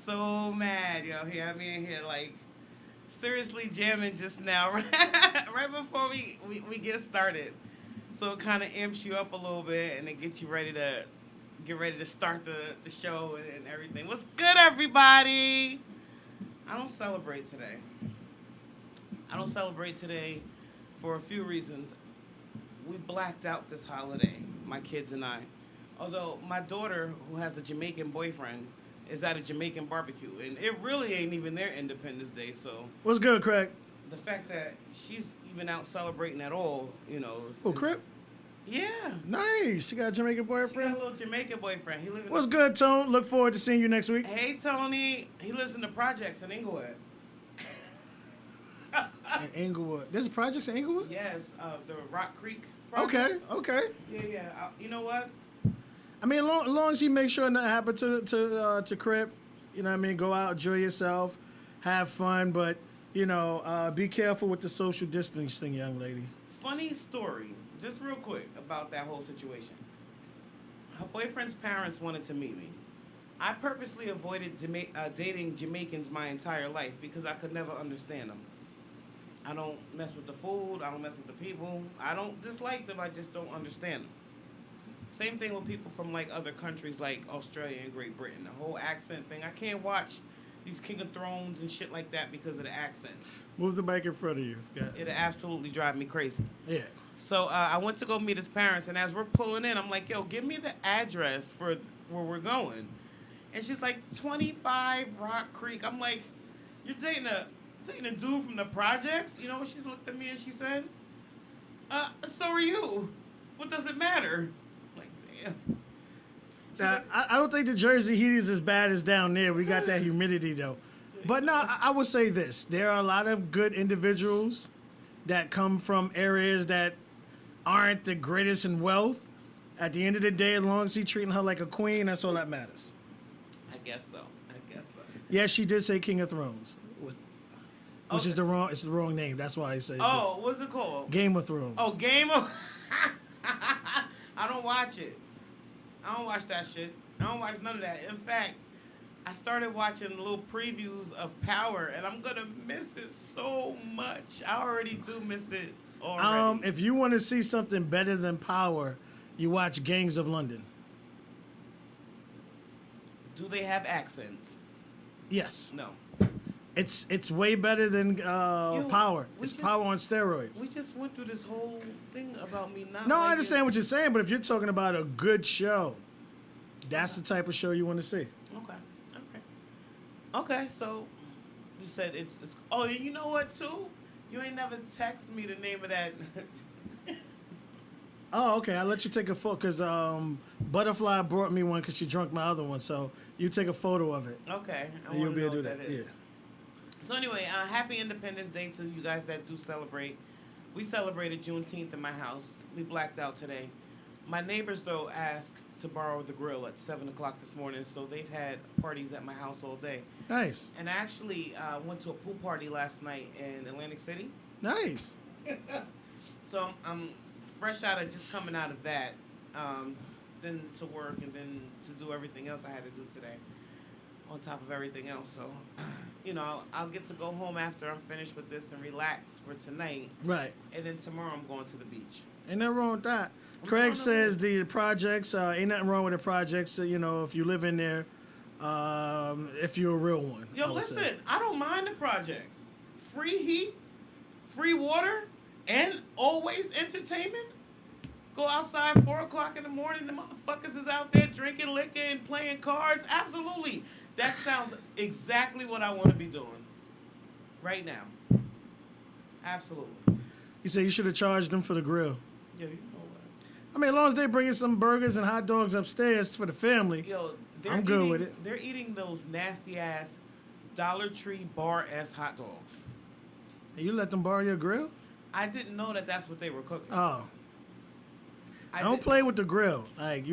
so mad, yo. He had me in here like seriously jamming just now, right before we get started. So it kind of amps you up a little bit and it gets you ready to start the show and everything. What's good, everybody? I don't celebrate today. I don't celebrate today for a few reasons. We blacked out this holiday, my kids and I. Although my daughter, who has a Jamaican boyfriend, is at a Jamaican barbecue, and it really ain't even their Independence Day. So What's good, Craig? the fact that she's even out celebrating at all, Oh, Crip? yeah. Nice. You got a Jamaican She got a boyfriend? little Jamaican boyfriend. He lives. What's good, Tone? Look forward to seeing you next week. Hey Tony, he lives in the projects in Inglewood. In Inglewood. There's projects in Inglewood? Yes, the Rock Creek. Okay, Projects. okay. Yeah, yeah. You know what? I mean, as long as he makes sure nothing happens to Crip, you know what I mean? Go out, enjoy yourself, have fun, but, be careful with the social distancing, young lady. Funny story, just real quick about that whole situation. Her boyfriend's parents wanted to meet me. I purposely avoided dating Jamaicans my entire life because I could never understand them. I don't mess with the food. I don't mess with the people. I don't dislike them. I just don't understand them. Same thing with people from like other countries like Australia and Great Britain. The whole accent thing. I can't watch these King of Thrones and shit like that because of the accents. Move the mic in front of you. Yeah. It'll absolutely drive me crazy. Yeah. So I went to go meet his parents, and as we're pulling in, I'm like, yo, give me the address for where we're going. And she's like, 25 Rock Creek. I'm like, you're dating a dude from the projects? You know what? She's looked at me and she said, so are you. What does it matter? I'm like, damn. I don't think the Jersey heat is as bad as down there. We got that humidity, though. But no, I would say this. There are a lot of good individuals that come from areas that aren't the greatest in wealth. At the end of the day, as long as he's treating her like a queen, that's all that matters. I guess so. Yes, she did say King of Thrones, which is the wrong name. That's why I say. Oh, what's it called? Game of Thrones. Oh, Game of... I don't watch it. I don't watch that shit. I don't watch none of that. In fact, I started watching little previews of Power, and I'm gonna miss it so much. I already do miss it already. If you want to see something better than Power, you watch Gangs of London. Do they have accents? Yes. No. It's way better than Power. It's Power on steroids. We just went through this whole thing about me not. No, I liking- understand what you're saying, but if you're talking about a good show, that's the type of show you want to see. Okay. So you said it's. Oh, you know what too? You ain't never text me the name of that. Oh, okay. I'll let you take a photo because Butterfly brought me one because she drunk my other one. So you take a photo of it. Okay. And you'll be able to do that. Is. Yeah. So anyway, happy Independence Day to you guys that do celebrate. We celebrated Juneteenth in my house. We blacked out today. My neighbors, though, asked to borrow the grill at 7 o'clock this morning, so they've had parties at my house all day. Nice. And I actually went to a pool party last night in Atlantic City. Nice. So I'm fresh out of just coming out of that, then to work, and then to do everything else I had to do today on top of everything else. So, I'll get to go home after I'm finished with this and relax for tonight. Right. And then tomorrow I'm going to the beach. Ain't nothing wrong with that. I'm Craig trying to says the projects, ain't nothing wrong with the projects, if you live in there, if you're a real one. Yo, listen, I don't mind the projects. Free heat, free water, and always entertainment. Go outside 4 o'clock in the morning, the motherfuckers is out there drinking liquor and playing cards. Absolutely. That sounds exactly what I want to be doing right now. Absolutely. You say you should have charged them for the grill. Yo, you know what? I mean, as long as they bringing some burgers and hot dogs upstairs for the family, Yo, I'm good with it. They're eating those nasty-ass Dollar Tree bar-ass hot dogs. And you let them borrow your grill? I didn't know that that's what they were cooking. Oh. Don't play with the grill. Like,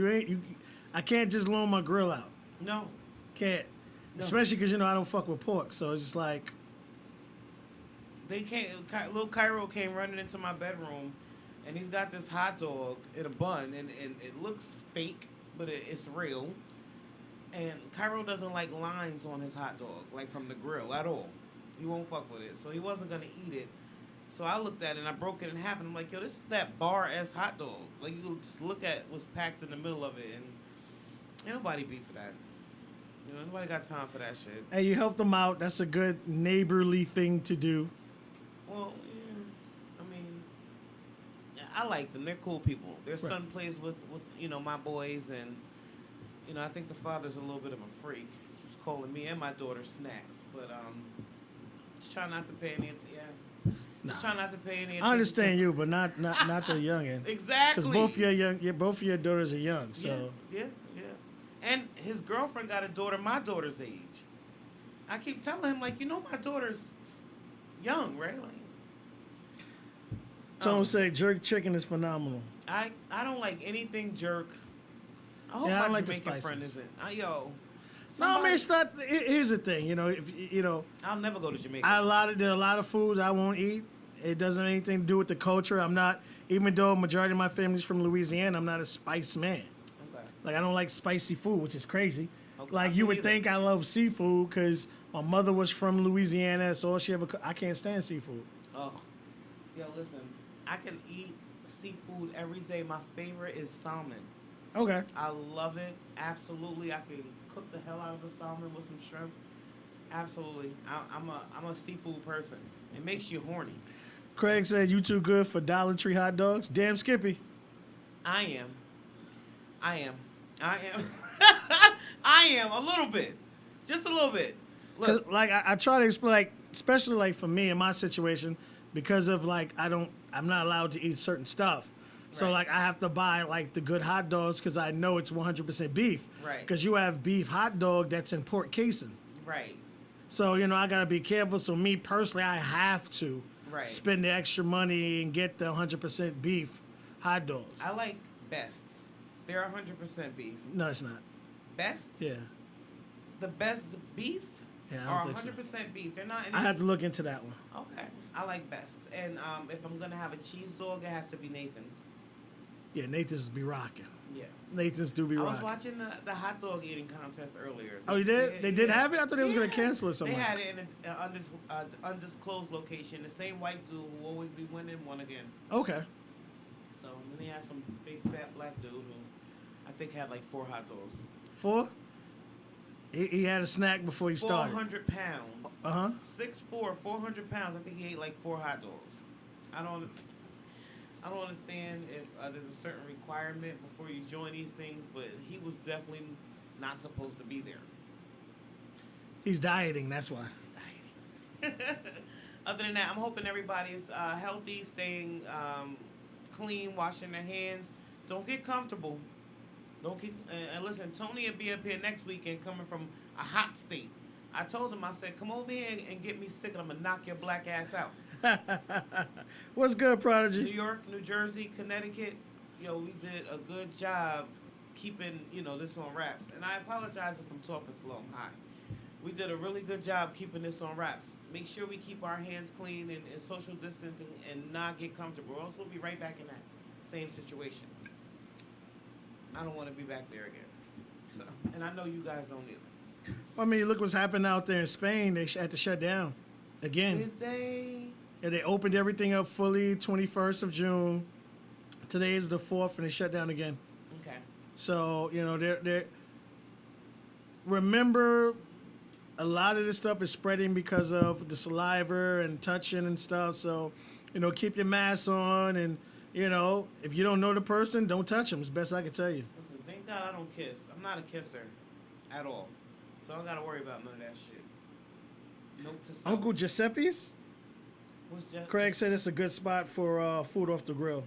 I can't just loan my grill out. No. Can't. No. Especially because, I don't fuck with pork. So it's just like... They came, little Cairo came running into my bedroom, and he's got this hot dog in a bun, and it looks fake, but it's real. And Cairo doesn't like lines on his hot dog, like from the grill at all. He won't fuck with it, so he wasn't gonna eat it. So I looked at it and I broke it in half, and I'm like, yo, this is that bar S hot dog. Like you just look at what's packed in the middle of it, and ain't nobody beat for that. You know, nobody got time for that shit. Hey, you helped them out. That's a good neighborly thing to do. Well, yeah, I mean, yeah, I like them. They're cool people. Their son plays with my boys, and I think the father's a little bit of a freak. Keeps calling me and my daughter snacks, but just try not to pay any. Yeah, just try not to pay any attention. I understand you, but not the youngin. Exactly. Because both of your daughters are young. So yeah. And his girlfriend got a daughter my daughter's age. I keep telling him like, my daughter's young, right? Like, Tone say jerk chicken is phenomenal. I don't like anything jerk. I hope Yeah, I my like the Jamaican friend spices. isn't. No, I mean it's not. Here's the thing, I'll never go to Jamaica. there are a lot of foods I won't eat. It doesn't have anything to do with the culture. I'm not, even though majority of my family's from Louisiana, I'm not a spice man. Okay. Like I don't like spicy food, which is crazy. Okay, Like I you feel would you. think I love seafood because my mother was from Louisiana, so all she ever. I can't stand seafood. Oh, yo, listen. I can eat seafood every day. My favorite is salmon. Okay. I love it. Absolutely. I can cook the hell out of a salmon with some shrimp. Absolutely. I'm a seafood person. It makes you horny. Craig said you too good for Dollar Tree hot dogs. Damn Skippy. I am. I am a little bit. Just a little bit. Cause Look. like I try to explain, like especially like for me in my situation, because of like I'm not allowed to eat certain stuff. So Right. like I have to buy like the good hot dogs because I know it's 100% beef. Right. Because you have beef hot dog that's in pork casing. Right. So I gotta be careful. So me personally, I have to Right. spend the extra money and get the 100% beef hot dogs. I like Bests. They're 100% beef. No, it's not. Bests? Yeah, The best beef Yeah, I are don't think so. 100% beef. They're not I have to look into that one. Okay. I like Bests. And if I'm going to have a cheese dog, it has to be Nathan's. Yeah, Nathan's be rocking. Yeah. Nathan's do be I was rocking. watching the hot dog eating contest earlier. Oh, you see did? it? They did Yeah. have it? I thought they was gonna Yeah. cancel it somewhere. They had it in an undisclosed location. The same white dude who always be winning won again. Okay. So then he had some big fat black dude who I think had like 4 hot dogs. 4? He had a snack before he started. 400 pounds. Uh-huh. 6'4", 400 pounds. I think he ate like 4 hot dogs. I don't understand if there's a certain requirement before you join these things, but he was definitely not supposed to be there. He's dieting, that's why. He's dieting. Other than that, I'm hoping everybody's healthy, staying clean, washing their hands. Don't get comfortable. Don't get and listen. Tony will be up here next weekend, coming from a hot state. I told him, I said, come over here and get me sick, and I'm gonna knock your black ass out. What's good, New Prodigy? York, New Jersey, Connecticut, we did a good job keeping, this on wraps. And I apologize if I'm talking slow. I'm high. We did a really good job keeping this on wraps. Make sure we keep our hands clean and social distancing and not get comfortable. Or else we'll be right back in that same situation. I don't want to be back there again. So, and I know you guys don't either. I mean, look what's happened out there in Spain. They had to shut down again. Did they? Yeah, they opened everything up fully 21st of June. Today is the 4th, and they shut down again. Okay. So, they're remember, a lot of this stuff is spreading because of the saliva and touching and stuff. So, keep your mask on, and, if you don't know the person, don't touch them. It's best I can tell you. Listen, thank God I don't kiss. I'm not a kisser at all. So I don't got to worry about none of that shit. Note to self. Uncle Giuseppe's? What's Craig said it's a good spot for food off the grill.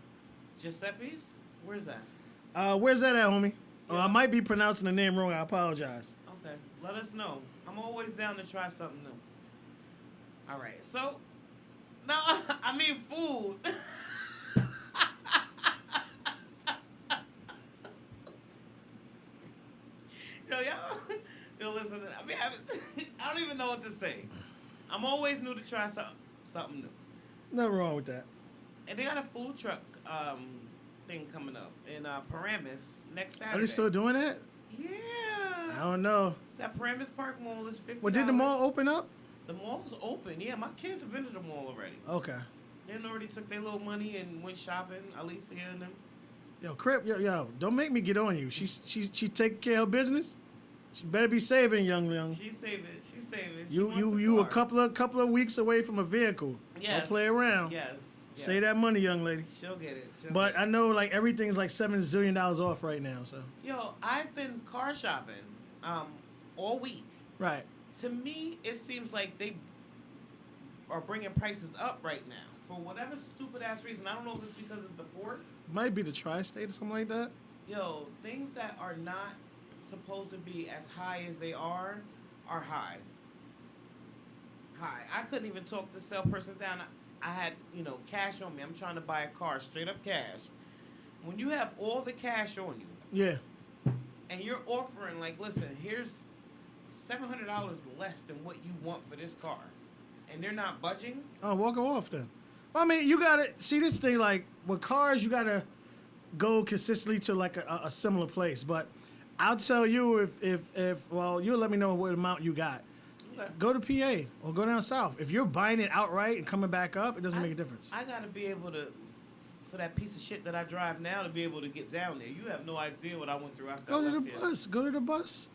Giuseppe's? Where's that? Where's that at, homie? Yeah. I might be pronouncing the name wrong. I apologize. Okay. Let us know. I'm always down to try something new. All right. So, no, I mean food. Yo, listen. I mean, I don't even know what to say. I'm always new to try something new. Nothing wrong with that. And they got a food truck thing coming up in Paramus next Saturday. Are they still doing that? Yeah. I don't know. It's at Paramus Park Mall. It's $50. Well, did the mall open up? The mall's open. Yeah, my kids have been to the mall already. Okay. They done already took their little money and went shopping. Alicia and them. Yo, Crip, yo, don't make me get on you. She take care of her business. She better be saving, young. She's saving. She's saving. She You wants you a car. couple of weeks away from a vehicle. Yes. Don't play around. Yes. Save that money, young lady. She'll get it. But I know like everything's like $7 zillion off right now. So Yo, I've been car shopping, all week. right. To me, it seems like they are bringing prices up right now for whatever stupid ass reason. I don't know if it's because it's the 4th. Might be the tri-state or something like that. Yo, things that are not supposed to be as high as they are high. I couldn't even talk the salesperson down. I had, cash on me. I'm trying to buy a car, straight up cash. When you have all the cash on you Yeah. and you're offering, like, listen, here's $700 less than what you want for this car, and they're not budging. Oh, walk her off then. Well, I mean, you gotta see this thing like with cars. You gotta go consistently to like a similar place. But I'll tell you if well, you'll let me know what amount you got. Okay. Go to PA or go down south. If you're buying it outright and coming back up, it doesn't make a difference. I gotta be able to, for that piece of shit that I drive now, to be able to get down there. You have no idea what I went through after I Go to left the here. bus. Go to the bus.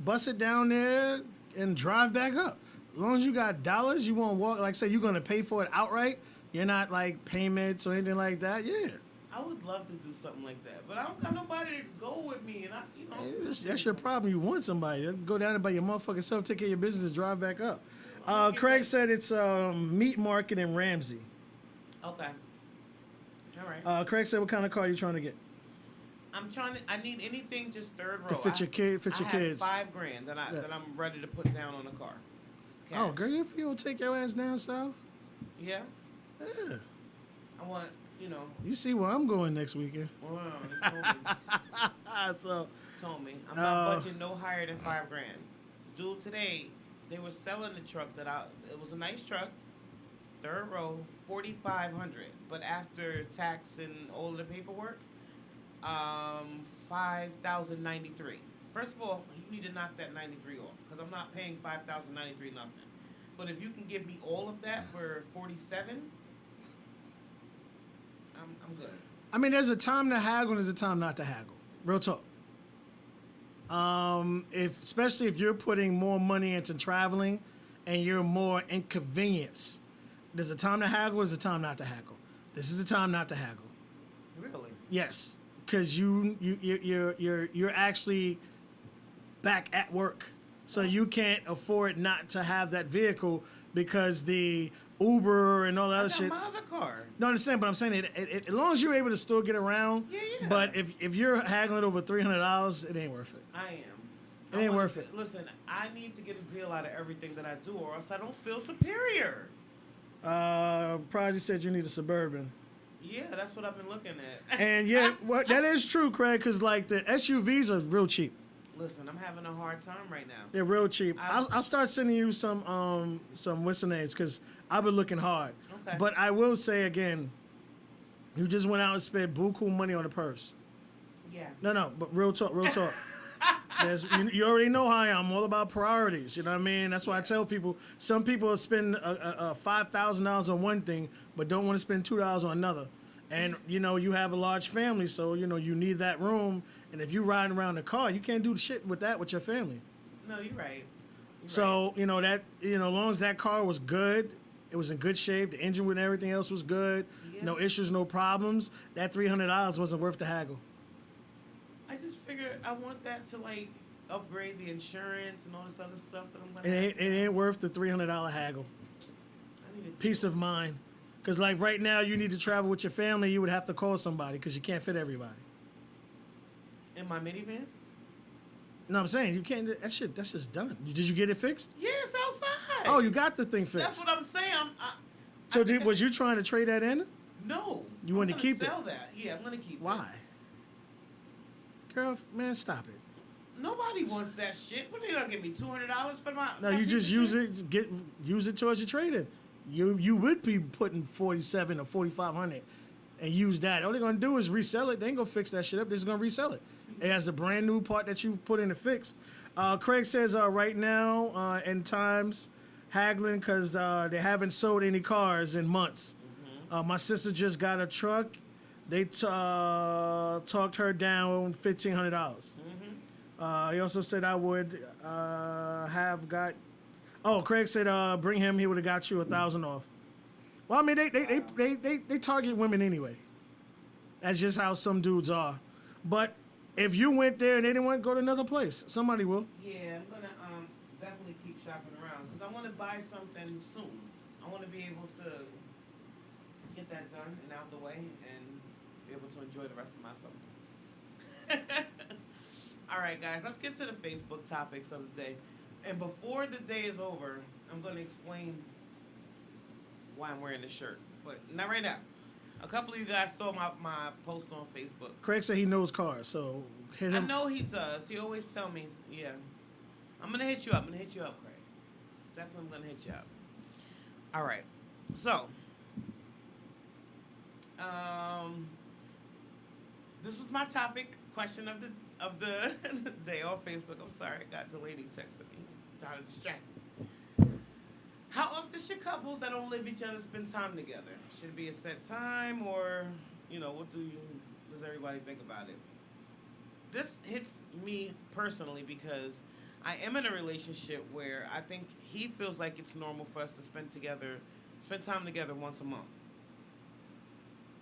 Bus it down there and drive back up. As long as you got dollars, you won't walk. Like say you're gonna pay for it outright. You're not like payments or anything like that. Yeah. I would love to do something like that, but I don't got nobody to go with me, and That's your problem. You want somebody. Go down there by your motherfucking self, take care of your business, and drive back up. Craig said it's Meat Market in Ramsey. Okay. All right. Craig said, what kind of car are you trying to get? I need anything just third row. To fit your I kids. have $5,000 that I'm ready to put down on a car. Oh, Cash. girl, you don't take your ass down south? Yeah. Yeah. I want, You see where I'm going next weekend. well, he So, told me. I'm not budgeting no higher than $5,000. Dude, today, they were selling the truck it was a nice truck, third row, $4,500. But after tax and all of the paperwork, $5,093. First of all, you need to knock that 93 off because I'm not paying $5,093 nothing. But if you can give me all of that for 47, I'm good. I mean, there's a time to haggle and there's a time not to haggle. Real talk. Especially if you're putting more money into traveling and you're more inconvenienced, there's a time to haggle, there's a time not to haggle. This is the time not to haggle. Really? Yes, because you're actually back at work, so you can't afford not to have that vehicle because the Uber and all that I other got shit. my other car. No, I understand, but I'm saying as long as you're able to still get around. Yeah. But if you're haggling over $300, it ain't worth it. I am. It ain't worth it. Listen, I need to get a deal out of everything that I do, or else I don't feel superior. Prodigy said you need a Suburban. Yeah, that's what I've been looking at. And yeah, well, that is true, Craig, because like the SUVs are real cheap. Listen, I'm having a hard time right now. They're real cheap. I'll start sending you some whistle names because I've been looking hard. Okay. But I will say again, you just went out and spent buku money on a purse. Yeah. No, but real talk. You already know how I am. I'm all about priorities. You know what I mean? That's why I tell people. Some people will spend $5,000 on one thing, but don't want to spend $2 on another. And you have a large family, so you need that room. And if you're riding around the car, you can't do shit with that with your family. No, you're right. So as long as that car was good, it was in good shape. The engine and everything else was good. Yeah. No issues, no problems. That $300 wasn't worth the haggle. I just figured I want that to upgrade the insurance and all this other stuff that I'm gonna. It ain't worth the $300 haggle. I need a Peace of mind. Because like right now, you need to travel with your family. You would have to call somebody because you can't fit everybody. in my minivan. No, I'm saying you can't. That's just done. Did you get it fixed? Yes, outside. Oh, you got the thing fixed. That's what I'm saying. So was you trying to trade that in? No. You want to keep it? Sell that? Yeah, I'm gonna keep it. Why? Girl, man, stop it. Nobody wants that shit. What are they gonna give me $200 for my? No, my you piece just of use shit? it. Use it towards your trading. You would be putting 47 or 4,500, and use that. All they're gonna do is resell it. They ain't gonna fix that shit up. They're just gonna resell it. It has a brand new part that you put in to fix. Craig says right now in times haggling because they haven't sold any cars in months. My sister just got a truck. They talked her down $1,500. He also said I would have got. Oh, Craig said bring him. He would have got you 1,000 off. Well, I mean they target women anyway. That's just how some dudes are. But if you went there and they didn't want to go to another place, somebody will. Yeah, I'm gonna definitely keep shopping around because I want to buy something soon. I want to be able to get that done and out the way and be able to enjoy the rest of my summer. All right, guys, let's get to the Facebook topics of the day. And before the day is over, I'm going to explain why I'm wearing this shirt. But not right now. A couple of you guys saw my post on Facebook. Craig said he knows cars, so hit him. I know he does. He always tell me, yeah. I'm going to hit you up. Craig. Definitely going to hit you up. All right. So, this was my topic, question of the day on Facebook. I'm sorry, I got delayed texting me. Trying to distract me. How often should couples that don't live each other spend time together? Should it be a set time, or what does everybody think about it? This hits me personally because I am in a relationship where I think he feels like it's normal for us to spend time together once a month.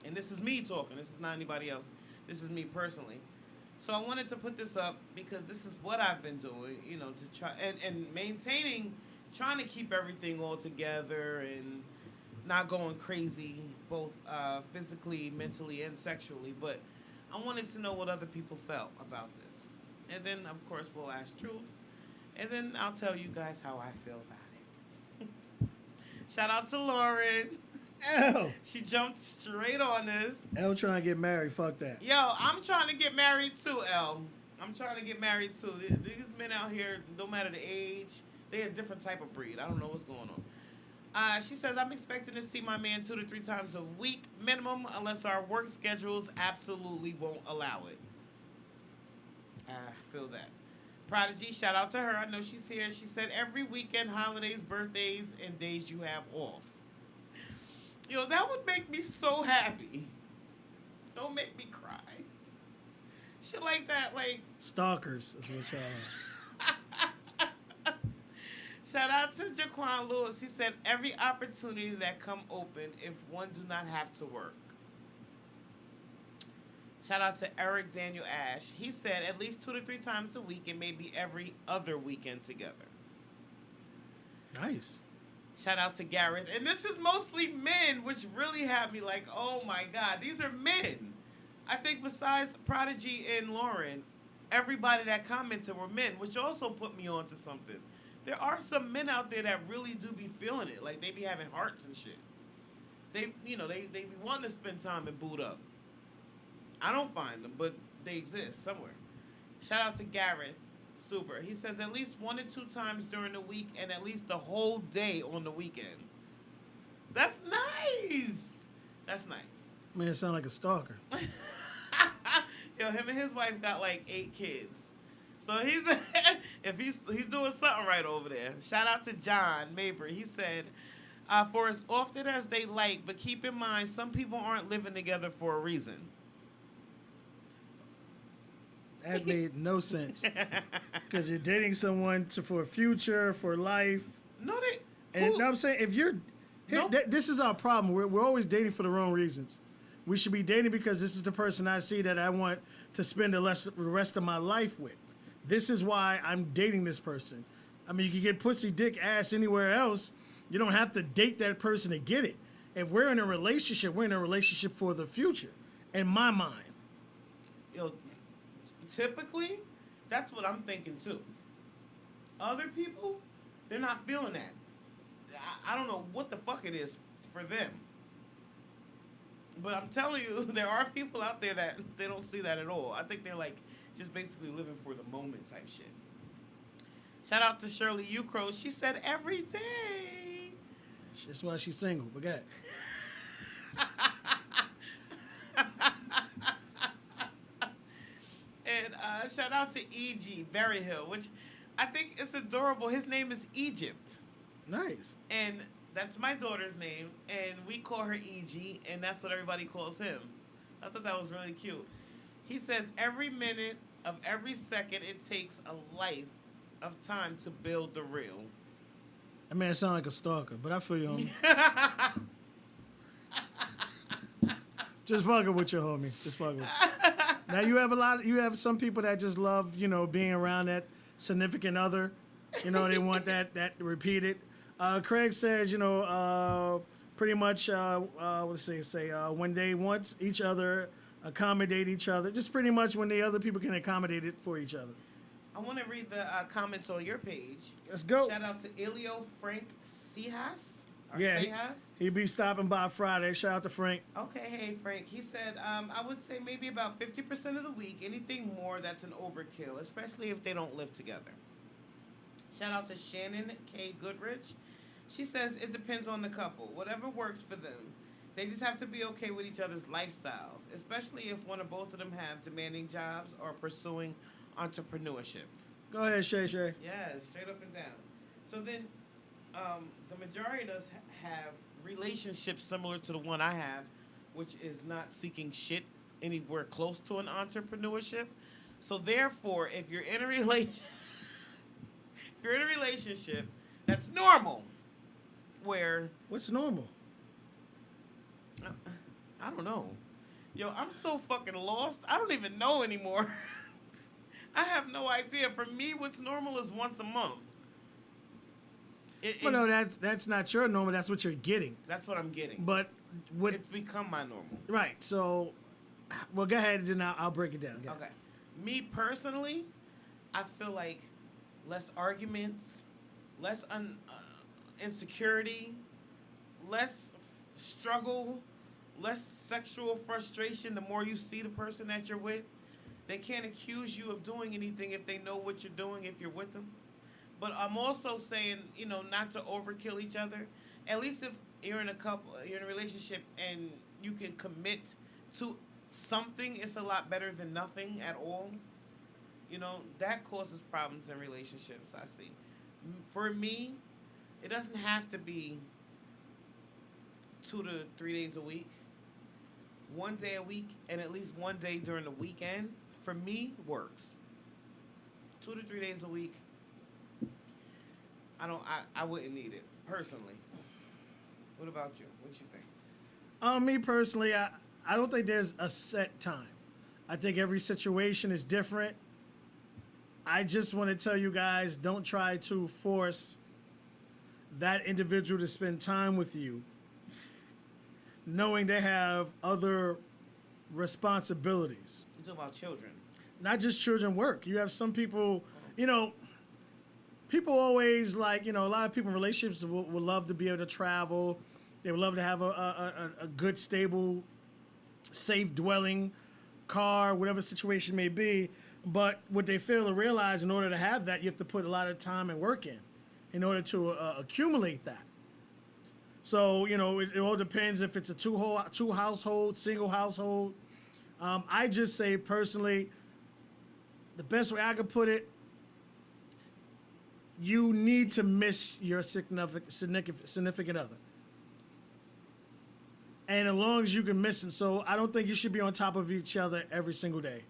And this is me talking. This is not anybody else. This is me personally. So I wanted to put this up because this is what I've been doing, to try and maintaining, trying to keep everything all together and not going crazy, both physically, mentally, and sexually. But I wanted to know what other people felt about this. And then, of course, we'll ask Truth. And then I'll tell you guys how I feel about it. Shout out to Lauren. L. She jumped straight on this. L trying to get married. Fuck that. Yo, I'm trying to get married too, L. I'm trying to get married too. These men out here, no matter the age, they're a different type of breed. I don't know what's going on. She says, I'm expecting to see my man 2 to 3 times a week minimum unless our work schedules absolutely won't allow it. I feel that. Prodigy, shout out to her. I know she's here. She said every weekend, holidays, birthdays, and days you have off. Yo, that would make me so happy. Don't make me cry. Shit like that, like... Stalkers is what y'all are. Shout out to Jaquan Lewis. He said, every opportunity that come open if one do not have to work. Shout out to Eric Daniel Ash. He said, at least 2 to 3 times a week and maybe every other weekend together. Nice. Shout out to Gareth. And this is mostly men, which really had me like, oh my God, these are men. I think besides Prodigy and Lauren, everybody that commented were men, which also put me on to something. There are some men out there that really do be feeling it. Like, they be having hearts and shit. They be wanting to spend time and boot up. I don't find them, but they exist somewhere. Shout out to Gareth. Super. He says at least 1 to 2 times during the week and at least the whole day on the weekend. That's nice. That's nice. Man, sound like a stalker. Yo, him and his wife got like 8 kids. So he's doing something right over there. Shout out to John Mabry. He said, for as often as they like, but keep in mind some people aren't living together for a reason. That made no sense. Because you're dating someone for a future, for life. No, And you know what I'm saying? If you're... this is our problem. We're always dating for the wrong reasons. We should be dating because this is the person I see that I want to spend the rest of my life with. This is why I'm dating this person. I mean, you can get pussy, dick, ass anywhere else. You don't have to date that person to get it. If we're in a relationship, we're in a relationship for the future, in my mind. Yo, typically, that's what I'm thinking too. Other people, they're not feeling that. I don't know what the fuck it is for them. But I'm telling you, there are people out there that they don't see that at all. I think they're like just basically living for the moment type shit. Shout out to Shirley Ucro. She said every day. That's why she's single. But go ahead. And shout out to E.G. Berryhill, which I think it's adorable. His name is Egypt. Nice. And that's my daughter's name. And we call her EG. And that's what everybody calls him. I thought that was really cute. He says every minute of every second it takes a life of time to build the real. That man sound like a stalker, but I feel you, homie. Just fucking with you, homie. Just fucking with you. Now you have some people that just love, being around that significant other. They want that repeated. Craig says, pretty much, let's say when they want each other, accommodate each other. Just pretty much when the other people can accommodate it for each other. I want to read the comments on your page. Let's go. Shout out to Ilio Frank Sejas. Yeah, he be stopping by Friday. Shout out to Frank. Okay, hey Frank. He said, I would say maybe about 50% of the week. Anything more, that's an overkill, especially if they don't live together. Shout out to Shannon K. Goodrich. She says it depends on the couple. Whatever works for them. They just have to be okay with each other's lifestyles, especially if one or both of them have demanding jobs or pursuing entrepreneurship. Go ahead, Shay Shay. Yeah, straight up and down. So then, the majority of us have relationships similar to the one I have, which is not seeking shit anywhere close to an entrepreneurship. So therefore, if you're in a relationship, that's normal. Where what's normal? I don't know. Yo, I'm so fucking lost. I don't even know anymore. I have no idea. For me, what's normal is once a month. Well, no, that's not your normal. That's what you're getting. That's what I'm getting. But it's become my normal. Right. So, well, go ahead and I'll break it down. Okay. Me personally, I feel like less arguments, less insecurity, less struggle, less sexual frustration. The more you see the person that you're with, they can't accuse you of doing anything if they know what you're doing if you're with them. But I'm also saying, not to overkill each other. At least if you're in a relationship and you can commit to something, it's a lot better than nothing at all. That causes problems in relationships, I see. For me, it doesn't have to be 2 to 3 days a week. 1 day a week and at least 1 day during the weekend, for me, works. 2 to 3 days a week. I wouldn't need it, personally. What about you? What you think? Me personally, I don't think there's a set time. I think every situation is different. I just want to tell you guys, don't try to force that individual to spend time with you, knowing they have other responsibilities. You're talking about children. Not just children work. You have some people, people always a lot of people in relationships would love to be able to travel. They would love to have a good, stable, safe dwelling car, whatever situation may be. But what they fail to realize, in order to have that, you have to put a lot of time and work in order to accumulate that. So, it all depends if it's a two household, single household. I just say personally, the best way I could put it, you need to miss your significant other. And as long as you can miss them. So I don't think you should be on top of each other every single day.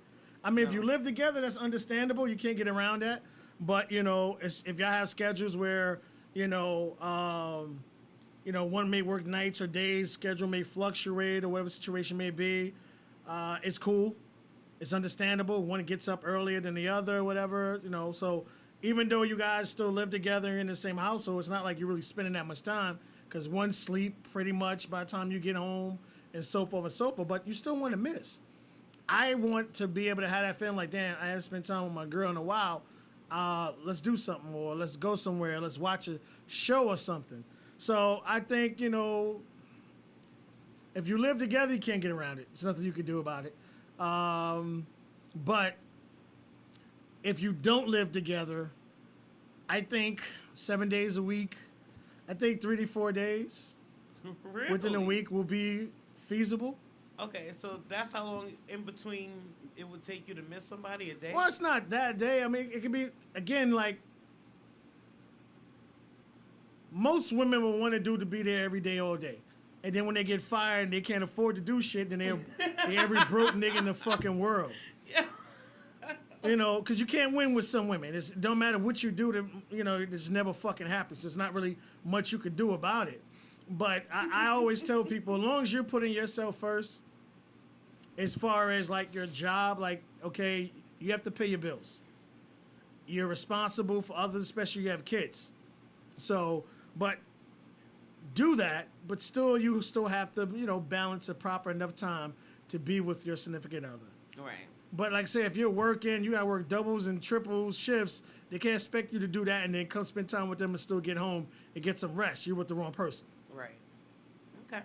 I mean, if you live together, that's understandable. You can't get around that. But, if y'all have schedules where, one may work nights or days, schedule may fluctuate or whatever the situation may be, it's cool. It's understandable. One gets up earlier than the other, whatever, So even though you guys still live together in the same household, it's not like you're really spending that much time because one sleep pretty much by the time you get home and so forth and so forth. But you still want to miss. I want to be able to have that feeling like, damn, I haven't spent time with my girl in a while. Let's do something, or let's go somewhere. Let's watch a show or something. So I think, if you live together, you can't get around it. There's nothing you can do about it. But if you don't live together, I think 7 days a week, I think 3 to 4 days Really? within a week will be feasible. Okay, so that's how long in between it would take you to miss somebody, a day? Well, it's not that day. I mean, it could be, again, like most women will want a dude to be there every day, all day. And then when they get fired and they can't afford to do shit, then they're every broke nigga in the fucking world. Yeah. You know, because you can't win with some women. It don't matter what you do, it's never fucking happens. There's not really much you could do about it. But I always tell people, as long as you're putting yourself first, as far as like your job, like, okay, you have to pay your bills. You're responsible for others, especially you have kids. So, but do that, but still, you still have to, balance a proper enough time to be with your significant other. Right. But like I say, if you're working, you gotta work doubles and triples shifts. They can't expect you to do that and then come spend time with them and still get home and get some rest. You're with the wrong person. Right. Okay.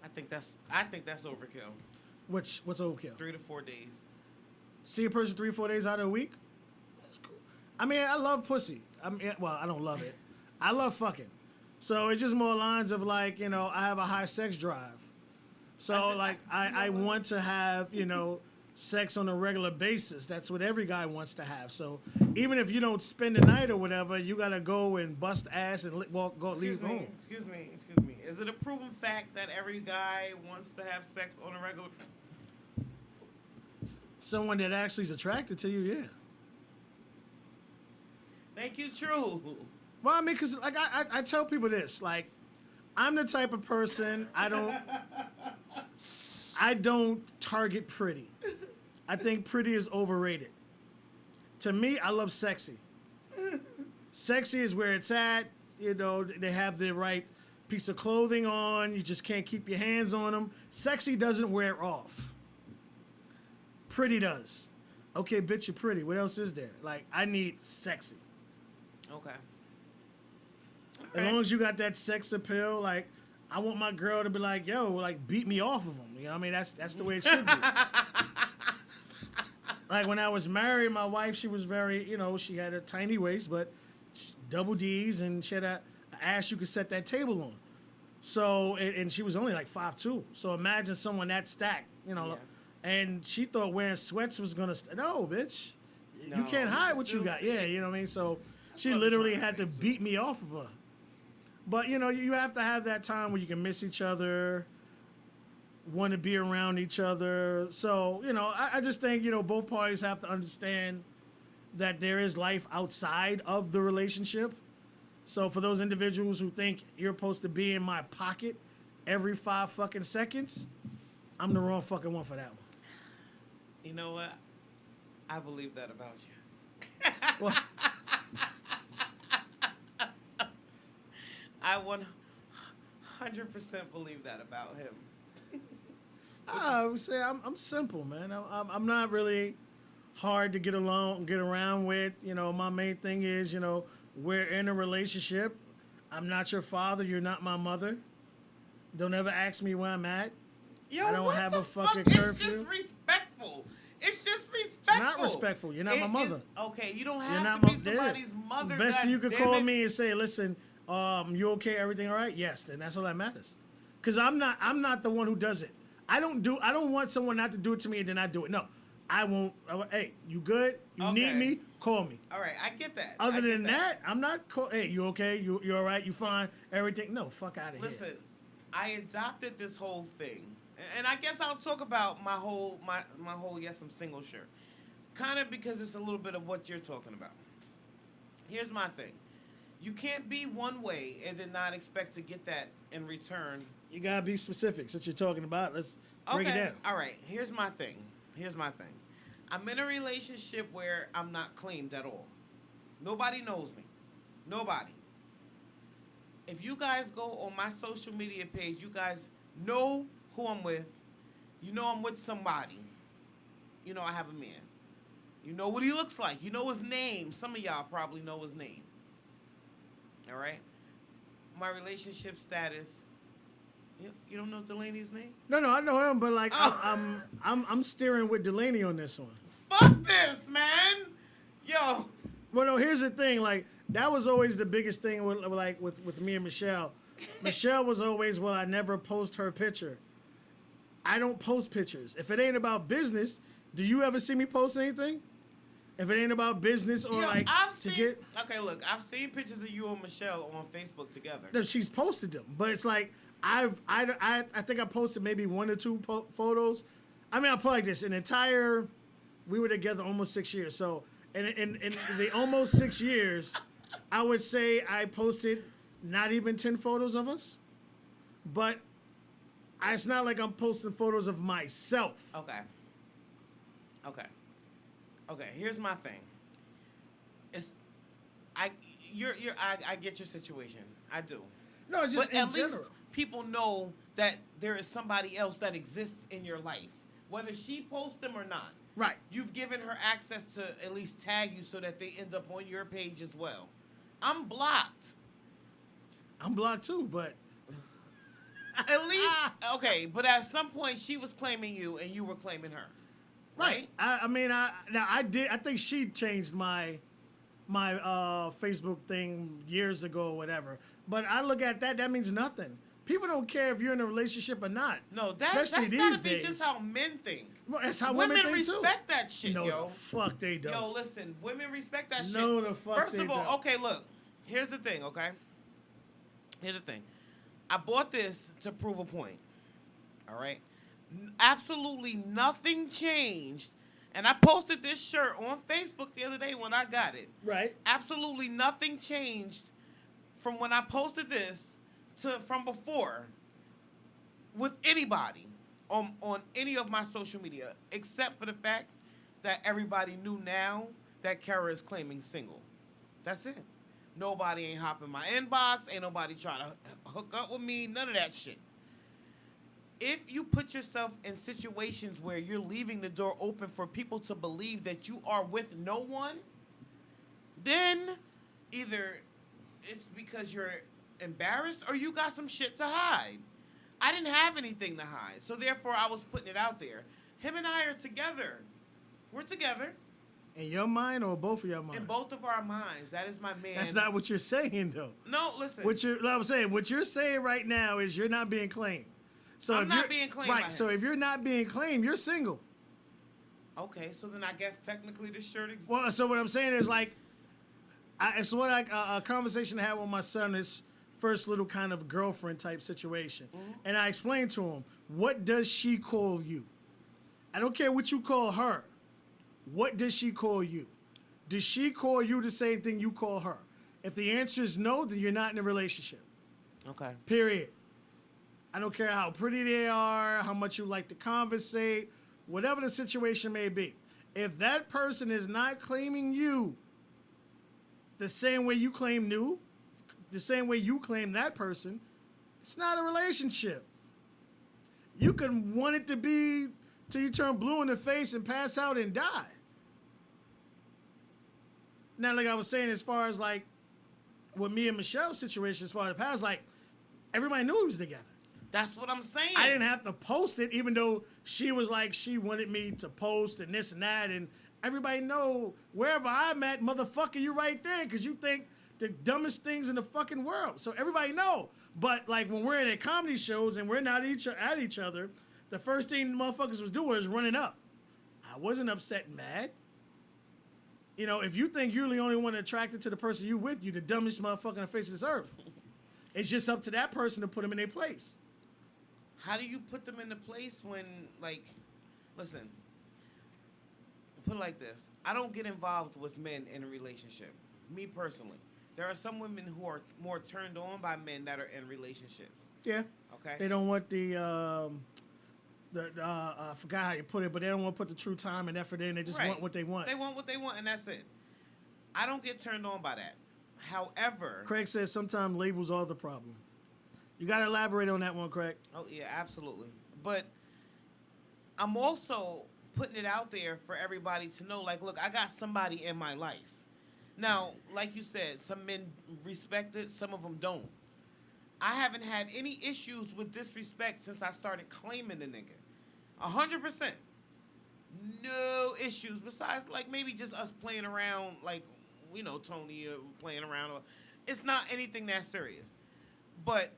I think that's overkill. What's overkill? 3 to 4 days. See a person 3 or 4 days out of the week? That's cool. I mean, I love pussy. Well, I don't love it. I love fucking. So it's just more lines of like, I have a high sex drive. So I want to have, sex on a regular basis. That's what every guy wants to have. So even if you don't spend the night or whatever, you gotta go and bust ass and leave home. Excuse me. Is it a proven fact that every guy wants to have sex on a regular? Someone that actually is attracted to you, yeah. Thank you, true. Well, I mean, because like I tell people this, like, I'm the type of person I don't target pretty. I think pretty is overrated. To me, I love sexy. Sexy is where it's at. They have the right piece of clothing on. You just can't keep your hands on them. Sexy doesn't wear off. Pretty does. Okay, bitch, you're pretty. What else is there? Like, I need sexy. Okay. As long as you got that sex appeal, like, I want my girl to be like, yo, like, beat me off of them. You know what I mean? That's the way it should be. Like, when I was married, my wife, she was very, she had a tiny waist, but double D's, and she had an ass you could set that table on. So, and she was only like 5'2". So imagine someone that stacked, Yeah. And she thought wearing sweats was going to, no, bitch. No, you can't hide what you still got. see Yeah, it. you know what I mean? So she what I'm literally trying to had to say, beat too. me off of her. But, you have to have that time where you can miss each other, want to be around each other. So, I just think, both parties have to understand that there is life outside of the relationship. So for those individuals who think you're supposed to be in my pocket every 5 fucking seconds, I'm the wrong fucking one for that one. You know what? I believe that about you. Well, I 100% believe that about him. I would say I'm simple, man. I'm not really hard to get around with. My main thing is, we're in a relationship. I'm not your father. You're not my mother. Don't ever ask me where I'm at. Yo, I don't what have the a fucking fuck? curfew. It's just respectful. It's just respectful. It's not respectful. You're not my mother. Okay, you don't You're have not to be my somebody's mother. Best God thing you could damn call it. me and say, listen, you okay? Everything all right? Yes. Then that's all that matters. Because I'm not the one who does it. I don't want someone not to do it to me and then I do it. No, I won't. Hey, you good? You need Okay. me? Call me. All right, I get that. Other I get than that, I'm not. Hey, you okay? You all right? You fine? Everything? No, fuck out of here. Listen, I adopted this whole thing, and I guess I'll talk about my whole yes, I'm single shirt, kind of because it's a little bit of what you're talking about. Here's my thing: you can't be one way and then not expect to get that in return. You gotta be specific. Since you're talking about, let's break it down. All right. Here's my thing. I'm in a relationship where I'm not claimed at all. Nobody knows me. Nobody. If you guys go on my social media page, you guys know who I'm with. You know I'm with somebody. You know I have a man. You know what he looks like. You know his name. Some of y'all probably know his name. All right? My relationship status. You don't know Delaney's name? No, I know him, but like Oh. I'm steering with Delaney on this one. Fuck this, man. Yo. Well, no, here's the thing. Like, that was always the biggest thing with me and Michelle. Michelle was always, well, I never post her picture. I don't post pictures. If it ain't about business, do you ever see me post anything? If it ain't about business or Yo, like I've to seen. get, Okay, look, I've seen pictures of you and Michelle on Facebook together. no, she's posted them, but it's like I think I posted maybe one or two photos. I mean, I'll put it like this: an entire, we were together almost 6 years. So in the almost 6 years, I would say I posted not even 10 photos of us, but it's not like I'm posting photos of myself. Okay. Okay. Okay. Here's my thing. It's, I get your situation. I do. No, it's just But in at general. least people know that there is somebody else that exists in your life, whether she posts them or not. Right. You've given her access to at least tag you so that they end up on your page as well. I'm blocked. I'm blocked too, but At least, okay, but at some point she was claiming you and you were claiming her. Right? I mean, I think she changed my Facebook thing years ago or whatever. But I look at that. That means nothing. People don't care if you're in a relationship or not. No, Especially that's these gotta be days. just how men think. Well, that's how Women think respect too. that shit, No, yo. the fuck they don't. Yo, listen, women respect that shit. No, the fuck First they of all, don't. okay, look. Here's the thing, okay? Here's the thing. I bought this to prove a point. All right? Absolutely nothing changed. And I posted this shirt on Facebook the other day when I got it. Right. Absolutely nothing changed from when I posted this to from before with anybody on any of my social media, except for the fact that everybody knew now that Kara is claiming single. That's it. Nobody ain't hopping my inbox. Ain't nobody trying to hook up with me. None of that shit. If you put yourself in situations where you're leaving the door open for people to believe that you are with no one, then either it's because you're embarrassed or you got some shit to hide. I didn't have anything to hide, so therefore I was putting it out there. Him and I are together. We're together. In your mind or both of your minds? In both of our minds. That is my man. That's not what you're saying, though. No, listen. I'm saying, what you're saying right now is you're not being claimed. So I'm if not you're- being claimed by Right. him. So if you're not being claimed, you're single. Okay, so then I guess technically the shirt exists. Well, so what I'm saying is like, it's what a conversation I had with my son, his first little kind of girlfriend type situation, and I explained to him, what does she call you? I don't care what you call her. What does she call you? Does she call you the same thing you call her? If the answer is no, then you're not in a relationship. Okay. Period. I don't care how pretty they are, how much you like to conversate, whatever the situation may be. If that person is not claiming you the same way you claim the same way you claim that person, it's not a relationship. You can want it to be till you turn blue in the face and pass out and die. Now, like I was saying, as far as like with me and Michelle's situation, as far as the past, like everybody knew we was together. That's what I'm saying. I didn't have to post it, even though she was like, she wanted me to post and this and that. And everybody know wherever I'm at, motherfucker, you right there because you think the dumbest things in the fucking world. So everybody know. But like when we're at comedy shows and we're not at each other, the first thing the motherfuckers was doing was running up. I wasn't upset and mad. You know, if you think you're the only one attracted to the person you with, you the dumbest motherfucker on the face of this earth. It's just up to that person to put them in their place. How do you put them into place when, like, listen, put it like this. I don't get involved with men in a relationship. Me personally. There are some women who are more turned on by men that are in relationships. Yeah. Okay? They don't want I forgot how you put it, but they don't want to put the true time and effort in. They just Right. want what they want. They want what they want, and that's it. I don't get turned on by that. However, Craig says sometimes labels are the problem. You got to elaborate on that one, Craig. oh yeah, absolutely. But I'm also putting it out there for everybody to know, like, look, I got somebody in my life. Now, like you said, some men respect it, some of them don't. I haven't had any issues with disrespect since I started claiming the nigga. 100%. No issues besides, like, maybe just us playing around, like, you know, Tony playing around. Or, it's not anything that serious. But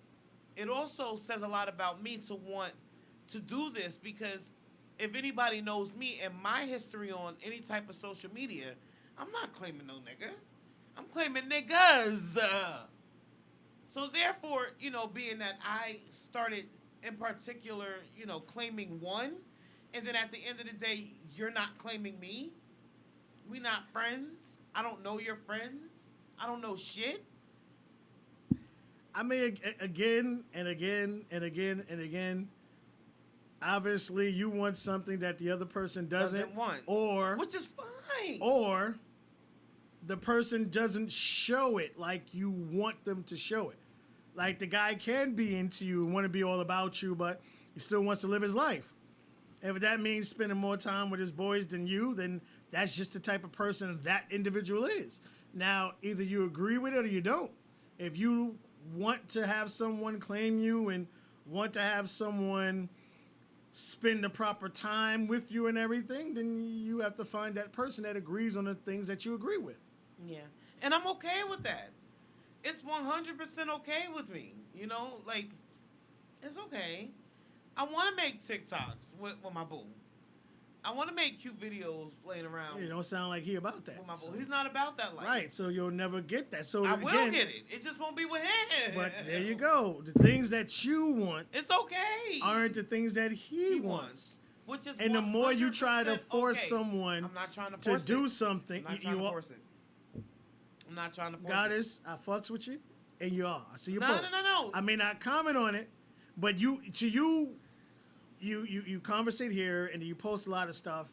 it also says a lot about me to want to do this because if anybody knows me and my history on any type of social media, I'm not claiming no nigga. I'm claiming niggas. So therefore, being that I started in particular, claiming one, and then at the end of the day, you're not claiming me. We not friends. I don't know your friends. I don't know shit. I mean, again and again and again and again. Obviously, you want something that the other person doesn't Want. or Which is fine. or the person doesn't show it like you want them to show it. Like the guy can be into you and want to be all about you, but he still wants to live his life. If that means spending more time with his boys than you, then that's just the type of person that individual is. Now, either you agree with it or you don't. If you want to have someone claim you and want to have someone spend the proper time with you and everything, then you have to find that person that agrees on the things that you agree with. Yeah. And I'm okay with that. It's 100% okay with me. Like, it's okay. I want to make TikToks with my boo. I want to make cute videos laying around. You don't sound like he about that. With my boo. He's not about that life. Right, so you'll never get that. So I again, will get it. It just won't be with him. But there you go. The things that you want It's okay. aren't the things that he wants. Which is And the more you try to 100% force okay. someone I'm not trying to to force do it. something, I'm not trying to force it. I'm not trying to force it. Goddess, I fucks with you, and you are. I see your No, post. no. I may not comment on it, but you conversate here and you post a lot of stuff,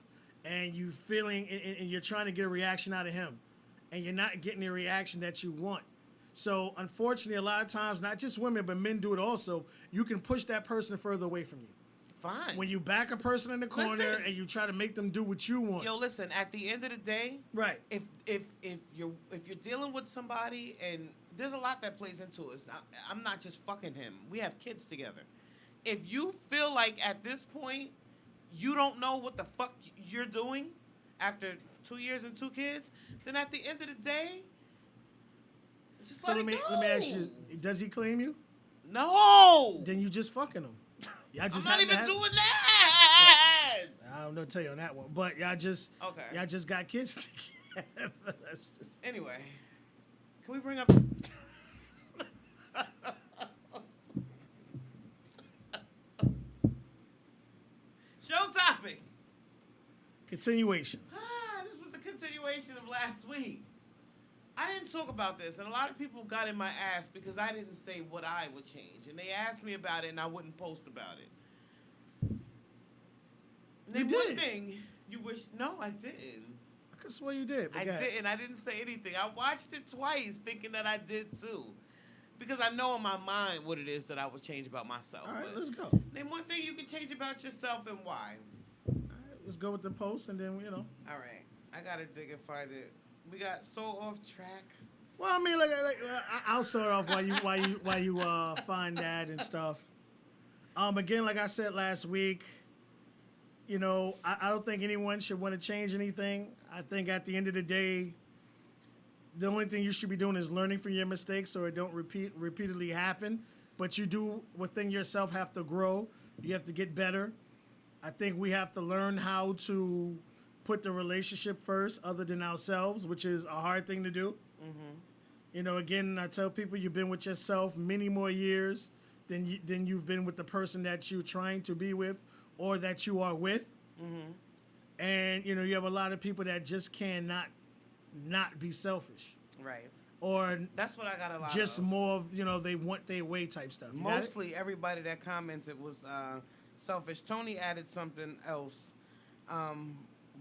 and you feeling and you're trying to get a reaction out of him, and you're not getting the reaction that you want. So unfortunately, a lot of times, not just women but men do it also. You can push that person further away from you. Fine. When you back a person in the corner Listen. and you try to make them do what you want. Yo, listen. At the end of the day, Right. If you're dealing with somebody, and there's a lot that plays into it. I'm not just fucking him. We have kids together. If you feel like at this point you don't know what the fuck you're doing after 2 years and 2 kids, then at the end of the day, just So let let it me go. ask you: does he claim you? No. Then you just fucking him. Y'all I'm just not happen to even have- doing that. I don't know tell you on that one, but y'all just got kids together. That's just... Anyway, can we bring up? Show topic. Continuation. This was a continuation of last week. I didn't talk about this, and a lot of people got in my ass because I didn't say what I would change, and they asked me about it, and I wouldn't post about it. You Name one did. thing you wish. No, I didn't. I could swear you did. But I go ahead. didn't. I didn't say anything. I watched it twice, thinking that I did too, because I know in my mind what it is that I would change about myself. All right, But let's go. name one thing you could change about yourself and why. All right, let's go with the post, and then All right, I gotta dig and find it. We got so off track. Well, I mean, I'll start off while you find that and stuff. Again, like I said last week, I don't think anyone should want to change anything. I think at the end of the day, the only thing you should be doing is learning from your mistakes so it don't repeatedly happen. But you do within yourself have to grow. You have to get better. I think we have to learn how to put the relationship first other than ourselves, which is a hard thing to do. Mm-hmm. Again, I tell people you've been with yourself many more years than you've been with the person that you're trying to be with or that you are with. Mm-hmm. And, you have a lot of people that just cannot not be selfish. Right. Or That's what I got a lot just of. more of, they want their way type stuff. You got it? Mostly everybody that commented was selfish. Tony added something else.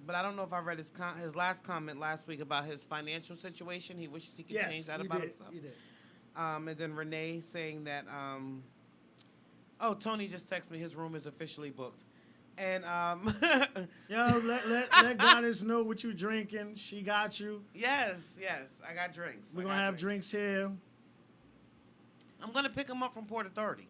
But I don't know if I read his last comment last week about his financial situation. He wishes he could change that about himself. You did. And then Renee saying that, Tony just texted me his room is officially booked. And, Yo, let Goddess know what you drinking. She got you. yes, I got drinks. We're going to have drinks here. I'm going to pick him up from Port Authority.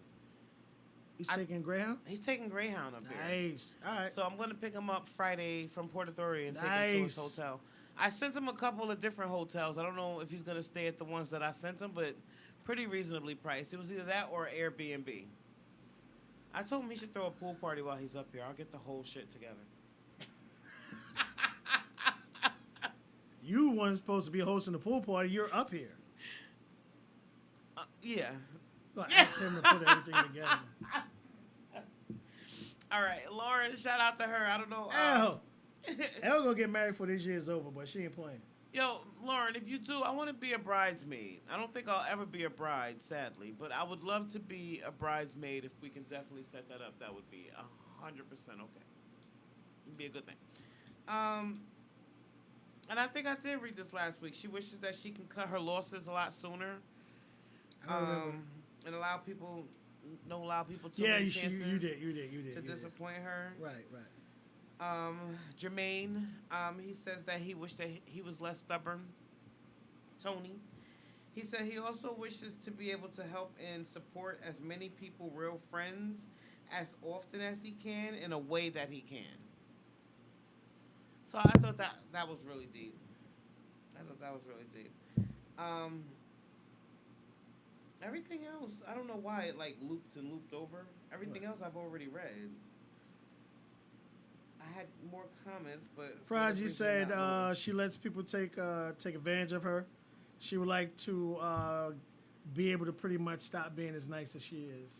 He's taking Greyhound? He's taking Greyhound up here. Nice. All right. So I'm going to pick him up Friday from Port Authority and take him to his hotel. I sent him a couple of different hotels. I don't know if he's going to stay at the ones that I sent him, but pretty reasonably priced. It was either that or Airbnb. I told him he should throw a pool party while he's up here. I'll get the whole shit together. You one supposed to be hosting the pool party. You're up here. Yeah. Well, ask him to put everything together. All right, Lauren. Shout out to her. I don't know. Elle gonna get married before this year's over, but she ain't playing. Yo, Lauren, if you do, I want to be a bridesmaid. I don't think I'll ever be a bride, sadly, but I would love to be a bridesmaid. If we can definitely set that up, that would be 100% okay. It'd be a good thing. And I think I did read this last week. She wishes that she can cut her losses a lot sooner. And allow people too many chances. You did to disappoint her. Right. Jermaine, he says that he wished that he was less stubborn. Tony, he said he also wishes to be able to help and support as many people, real friends, as often as he can in a way that he can. So I thought that was really deep. Everything else, I don't know why it like looped over. Everything else I've already read. I had more comments, but Prodigy said she lets people take advantage of her. She would like to be able to pretty much stop being as nice as she is.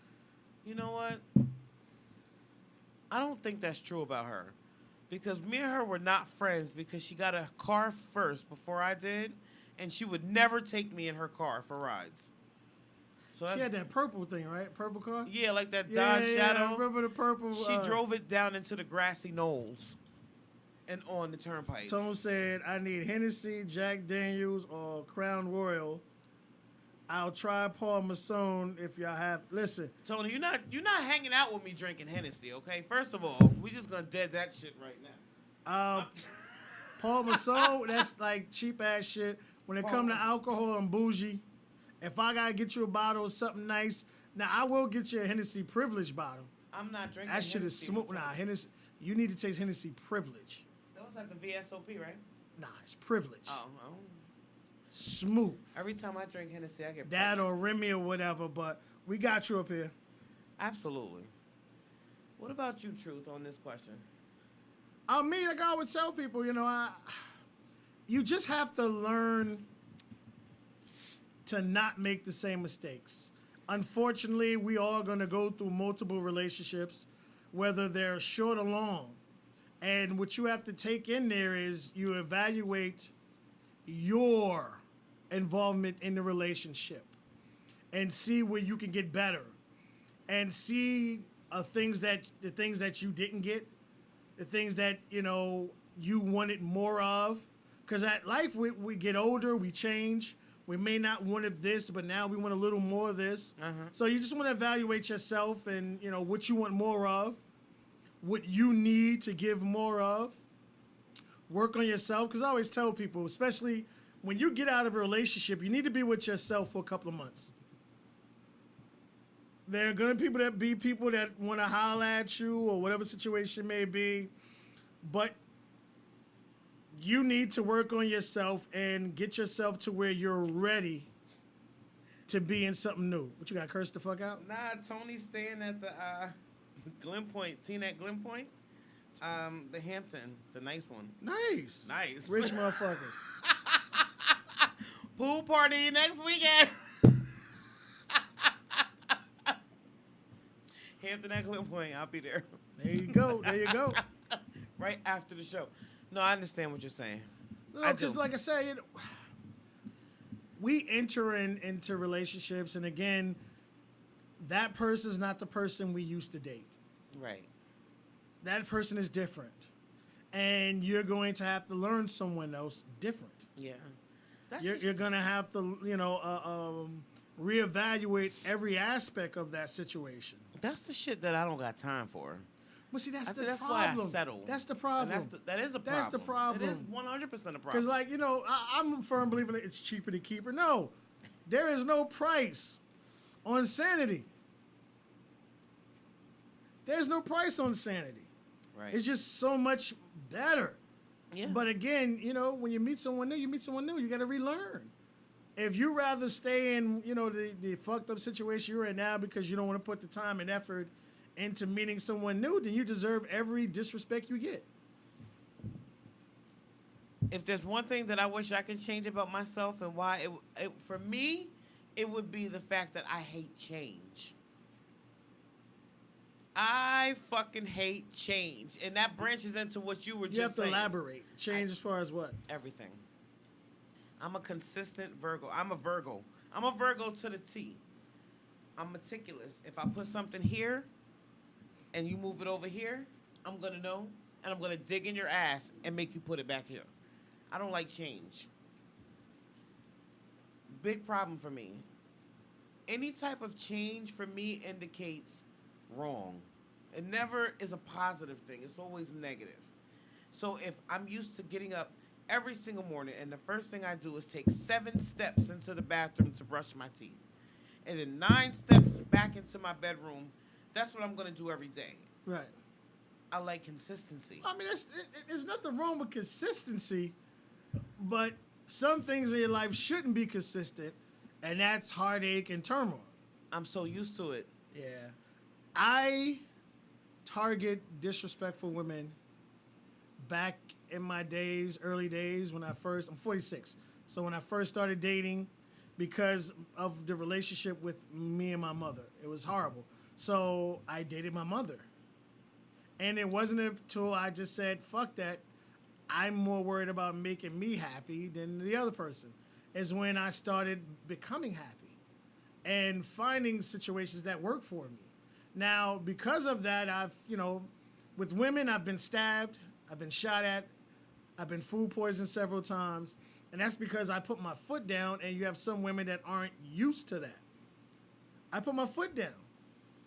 You know what? I don't think that's true about her. Because me and her were not friends because she got a car first before I did, and she would never take me in her car for rides. So she had that purple thing, right? Purple car? Yeah, like that Dodge Shadow. I remember the purple. She drove it down into the grassy knolls and on the turnpike. Tone said, I need Hennessy, Jack Daniels, or Crown Royal. I'll try Paul Masson if y'all have. Listen. Tony, you're not hanging out with me drinking Hennessy, okay? First of all, we just gonna dead that shit right now. Paul Masson, that's like cheap ass shit. When it come to alcohol, I'm bougie. If I gotta get you a bottle of something nice, now I will get you a Hennessy Privilege bottle. I'm not drinking that shit Hennessy. Is smooth. Nah, Hennessy. You need to taste Hennessy Privilege. That was like the VSOP, right? Nah, it's Privilege. Oh. Smooth. Every time I drink Hennessy, I get that or Remy or whatever. But we got you up here. Absolutely. What about you, Truth, on this question? Me, like I always tell people, you just have to learn to not make the same mistakes. Unfortunately, we all going to go through multiple relationships, whether they're short or long. And what you have to take in there is you evaluate your involvement in the relationship and see where you can get better and see the things that you didn't get, the things that, you wanted more of. Because at life, we get older, we change. We may not want this, but now we want a little more of this. So you just want to evaluate yourself and, what you want more of, what you need to give more of. Work on yourself. Because I always tell people, especially when you get out of a relationship, you need to be with yourself for a couple of months. There are going to be people that want to holler at you or whatever situation may be. But you need to work on yourself and get yourself to where you're ready to be in something new. What, you got cursed the fuck out? Nah, Tony's staying at the Glen Point. Seen at Glen Point? The Hampton, the nice one. Nice. Rich motherfuckers. Pool party next weekend. Hampton at Glen Point. I'll be there. There you go. Right after the show. No, I understand what you're saying. No, because like I said, we enter into relationships, and again, that person's not the person we used to date. Right. That person is different, and you're going to have to learn someone else different. Yeah. You're going to have to, reevaluate every aspect of that situation. That's the shit that I don't got time for. Well, see, that's why I settle. That's the problem. That is a problem. That's the problem. It is 100% a problem. Because, I'm a firm believer that it's cheaper to keep her. No, there is no price on sanity. There's no price on sanity. Right. It's just so much better. Yeah. But again, when you meet someone new, you got to relearn. If you rather stay in, the fucked up situation you're in now because you don't want to put the time and effort into meeting someone new, then you deserve every disrespect you get. If there's one thing that I wish I could change about myself and why for me, it would be the fact that I hate change. I fucking hate change, and that branches into what you were You just have to saying. elaborate. Change as far as what? Everything. I'm a consistent Virgo. I'm a Virgo. I'm a Virgo to the T. I'm meticulous. If I put something here and you move it over here, I'm going to know, and I'm going to dig in your ass and make you put it back here. I don't like change. Big problem for me. Any type of change for me indicates wrong. It never is a positive thing. It's always negative. So if I'm used to getting up every single morning and the first thing I do is take 7 steps into the bathroom to brush my teeth and then 9 steps back into my bedroom, that's what I'm going to do every day. Right. I like consistency. I mean, there's nothing wrong with consistency, but some things in your life shouldn't be consistent, and that's heartache and turmoil. I'm so used to it. Yeah. I target disrespectful women back in my days, early days, I'm 46. So when I first started dating, because of the relationship with me and my mother, it was horrible. So I dated my mother. And it wasn't until I just said, fuck that, I'm more worried about making me happy than the other person, is when I started becoming happy and finding situations that work for me. Now, because of that, with women, I've been stabbed, I've been shot at, I've been food poisoned several times, and that's because I put my foot down, and you have some women that aren't used to that. I put my foot down.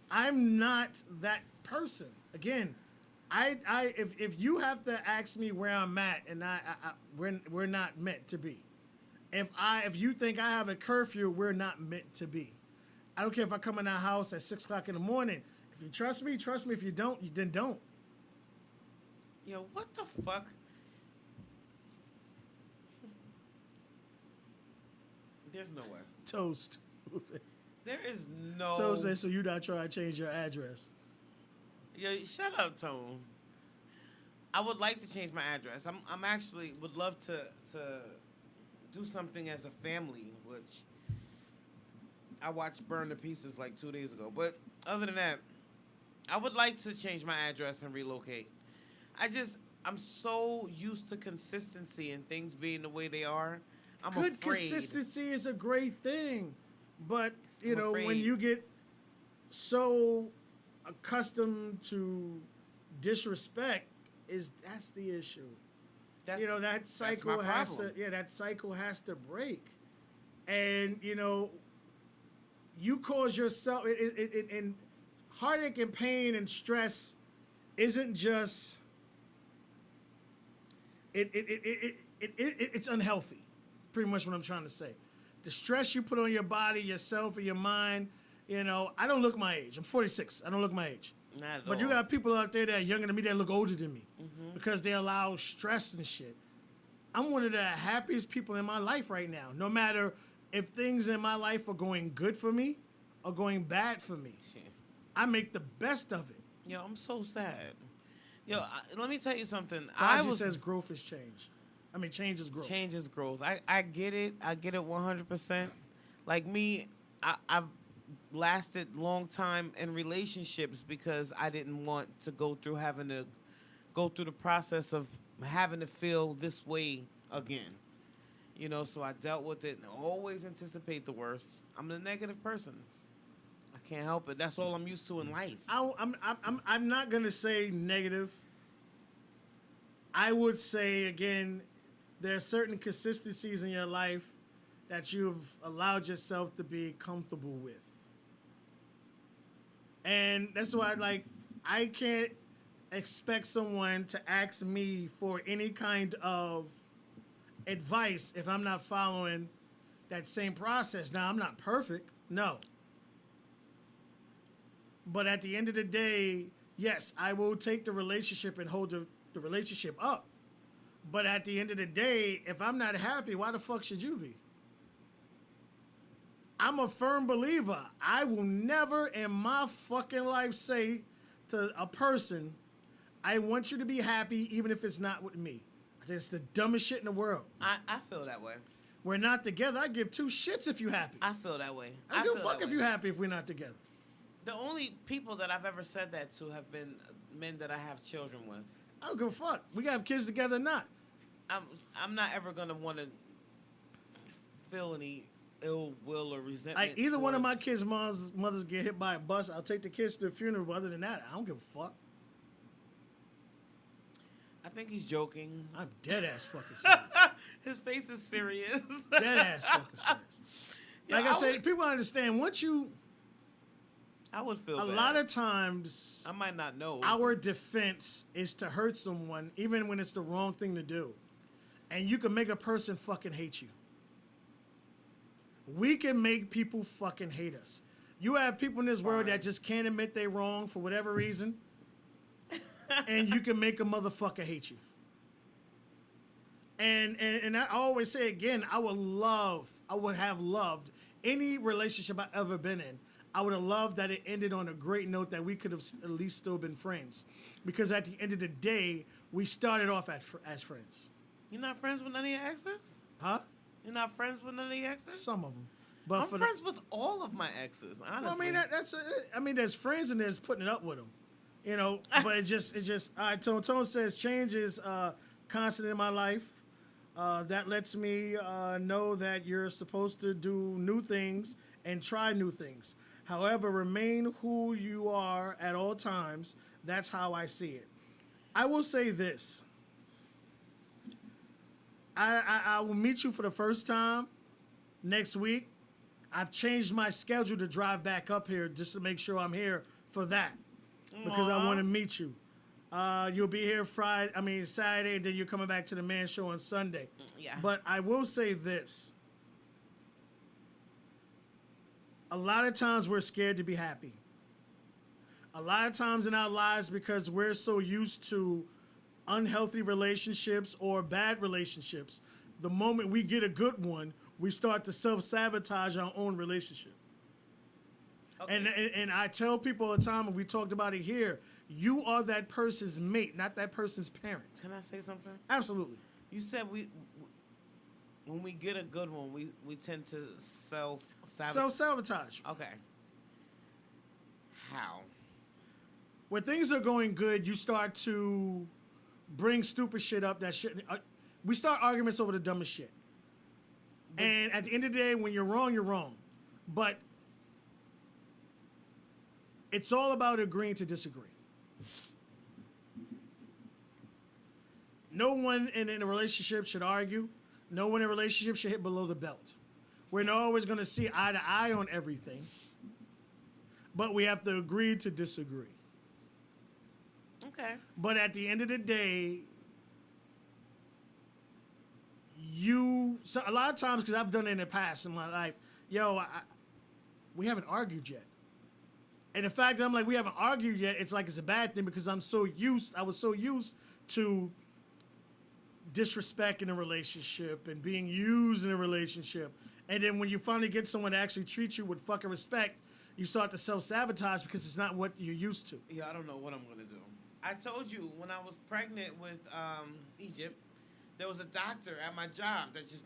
I'm not that person. Again, if you have to ask me where I'm at, and we're not meant to be. If you think I have a curfew, we're not meant to be. I don't care if I come in our house at 6 o'clock in the morning. If you trust me, trust me. If you don't, then don't. Yo, what the fuck? There's no way. Toast. There is no. Toast says, so you not trying to change your address. Yo, shut up, Tone. I would like to change my address. I'm actually would love to do something as a family, which I watched Burn to Pieces like 2 days ago. But other than that, I would like to change my address and relocate. I'm so used to consistency and things being the way they are. I'm Good afraid. consistency is a great thing, but I'm when afraid. you get so accustomed to disrespect, that's the issue. That's, That that's cycle my has problem. that cycle has to break, and you cause yourself and heartache and pain and stress isn't just it's unhealthy. Pretty much what I'm trying to say. The stress you put on your body, yourself, and your mind. I don't look my age. I'm 46. I don't look my age. Not at But all. you got people out there that are younger than me that look older than me because they allow stress and shit. I'm one of the happiest people in my life right now. No matter if things in my life are going good for me or going bad for me, Shit. I make the best of it. Yo, I'm so sad. Yo, let me tell you something. Kaji says growth is change. I mean, change is growth. Change is growth. I get it. I get it 100%. Like me, I've lasted long time in relationships because I didn't want to go through the process of having to feel this way again. So I dealt with it and always anticipate the worst. I'm the negative person. I can't help it. That's all I'm used to in life. I'm not gonna say negative. I would say again, there are certain consistencies in your life that you've allowed yourself to be comfortable with. And that's why I can't expect someone to ask me for any kind of advice if I'm not following that same process. Now, I'm not perfect, no. But at the end of the day, yes, I will take the relationship and hold the relationship up. But at the end of the day, if I'm not happy, why the fuck should you be? I'm a firm believer. I will never in my fucking life say to a person, I want you to be happy even if it's not with me. I think it's the dumbest shit in the world. I feel that way. We're not together. I give two shits if you happy. I feel that way. I give a feel fuck that if way. you happy if we're not together. The only people that I've ever said that to have been men that I have children with. I don't give a fuck. We got kids together or not. I'm not ever gonna want to feel any ill will or resentment. Like either one of my towards- kids' mothers get hit by a bus, I'll take the kids to the funeral. But other than that, I don't give a fuck. I think he's joking. I'm dead ass fucking serious. His face is serious. Dead ass fucking serious. Yeah, Like I said, would, people understand. Once you, I would feel a bad. lot of times, I might not know. our defense is to hurt someone, even when it's the wrong thing to do, and you can make a person fucking hate you. We can make people fucking hate us. You have people in this world that just can't admit they're wrong for whatever reason, and you can make a motherfucker hate you. And I always say again, I would have loved any relationship I've ever been in. I would have loved that it ended on a great note that we could have at least still been friends. Because at the end of the day, we started off as friends. You're not friends with none of your exes? Huh? You're not friends with none of your exes? Some of them. But I'm for friends with all of my exes, honestly. Well, I mean, there's friends and there's putting it up with them. You know, but it's just, all right, Tone says change is constant in my life. That lets me know that you're supposed to do new things and try new things. However, remain who you are at all times. That's how I see it. I will say this. I will meet you for the first time next week. I've changed my schedule to drive back up here just to make sure I'm here for that. Because I want to meet you. You'll be here Saturday, and then you're coming back to the Man Show on Sunday. Yeah. But I will say this. A lot of times we're scared to be happy. A lot of times in our lives, because we're so used to unhealthy relationships or bad relationships, the moment we get a good one, we start to self-sabotage our own relationship. Okay. And I tell people all the time, and we talked about it here, you are that person's mate, not that person's parent. Can I say something? Absolutely. You said when we get a good one, we tend to self-sabotage. Self-sabotage. Okay. How? When things are going good, you start to bring stupid shit up that shouldn't. We start arguments over the dumbest shit. And at the end of the day, when you're wrong, you're wrong. But it's all about agreeing to disagree. No one in a relationship should argue. No one in a relationship should hit below the belt. We're not always going to see eye to eye on everything. But we have to agree to disagree. Okay. But at the end of the day, a lot of times, because I've done it in the past in my life, we haven't argued yet. And the fact that I'm like, we haven't argued yet, it's like it's a bad thing because I was so used to disrespect in a relationship and being used in a relationship. And then when you finally get someone to actually treat you with fucking respect, you start to self-sabotage because it's not what you're used to. Yeah, I don't know what I'm gonna do. I told you when I was pregnant with Egypt, there was a doctor at my job that just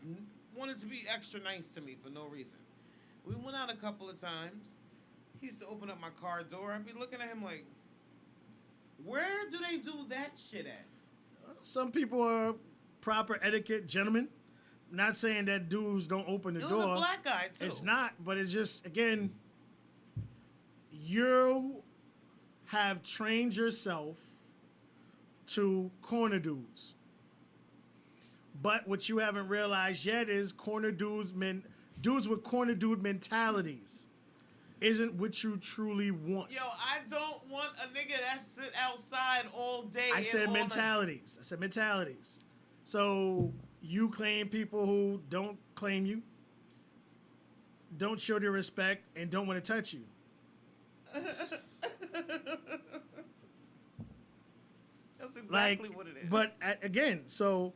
wanted to be extra nice to me for no reason. We went out a couple of times. He used to open up my car door. I'd be looking at him like, where do they do that shit at? Some people are proper etiquette gentlemen. Not saying that dudes don't open the door. It was a black guy too. It's not, but it's just, again, you have trained yourself to corner dudes. But what you haven't realized yet is dudes with corner dude mentalities isn't what you truly want. Yo, I don't want a nigga that sit outside all day. I said mentalities. So you claim people who don't claim you, don't show their respect, and don't want to touch you. That's exactly what it is. But again, so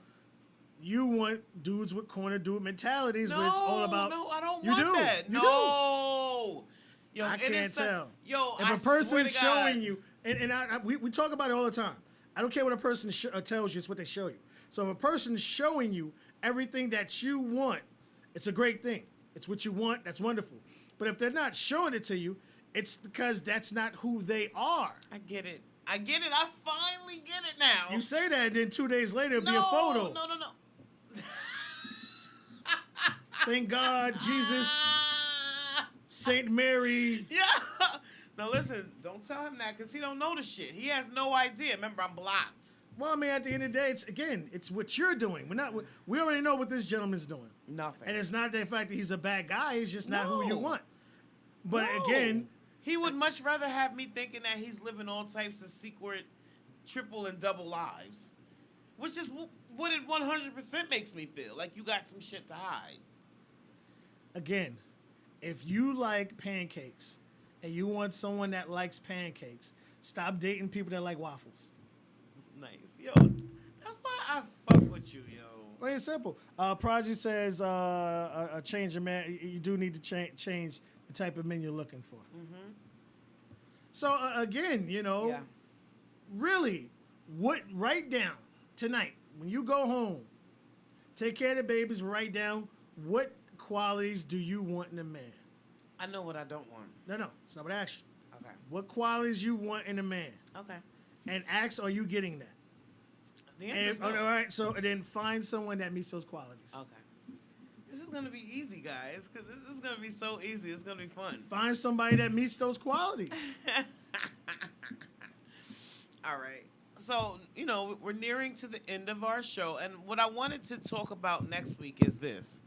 you want dudes with corner dude mentalities, where it's all about. No, I don't You want do. that. You No. Yo, I it can't is tell. Yo, If I a person's swear to God. showing you, and we talk about it all the time. I don't care what a person tells you; it's what they show you. So if a person's showing you everything that you want, it's a great thing. It's what you want. That's wonderful. But if they're not showing it to you, it's because that's not who they are. I get it. I get it. I finally get it now. You say that, and then 2 days later, it'll be a no, photo. no. Thank God, Jesus, Saint Mary. Yeah. Now listen, don't tell him that because he don't know the shit. He has no idea. Remember, I'm blocked. Well, I mean, at the end of the day, it's what you're doing. We already know what this gentleman's doing. Nothing. And it's not the fact that he's a bad guy. It's just not who you No. want. But No. again, he would much rather have me thinking that he's living all types of secret, triple and double lives, which is what it 100% makes me feel like you got some shit to hide. again, if you like pancakes and you want someone that likes pancakes, stop dating people that like waffles. Nice, yo. That's why I fuck with you, yo. Plain and simple. Project says a change of man. You do need to change the type of men you're looking for. Mm-hmm. So again, Yeah. really, write down tonight when you go home. Take care of the babies. Write down what qualities do you want in a man. I know what I don't want. No, it's not what I asked you. Okay. What qualities you want in a man, Okay. and ask, are you getting that? The answer is And, no. all right, so then find someone that meets those qualities. Okay. This is gonna be easy, guys. Cause this is gonna be so easy. It's gonna be fun. Find somebody that meets those qualities. All right. So, we're nearing to the end of our show. And what I wanted to talk about next week is this,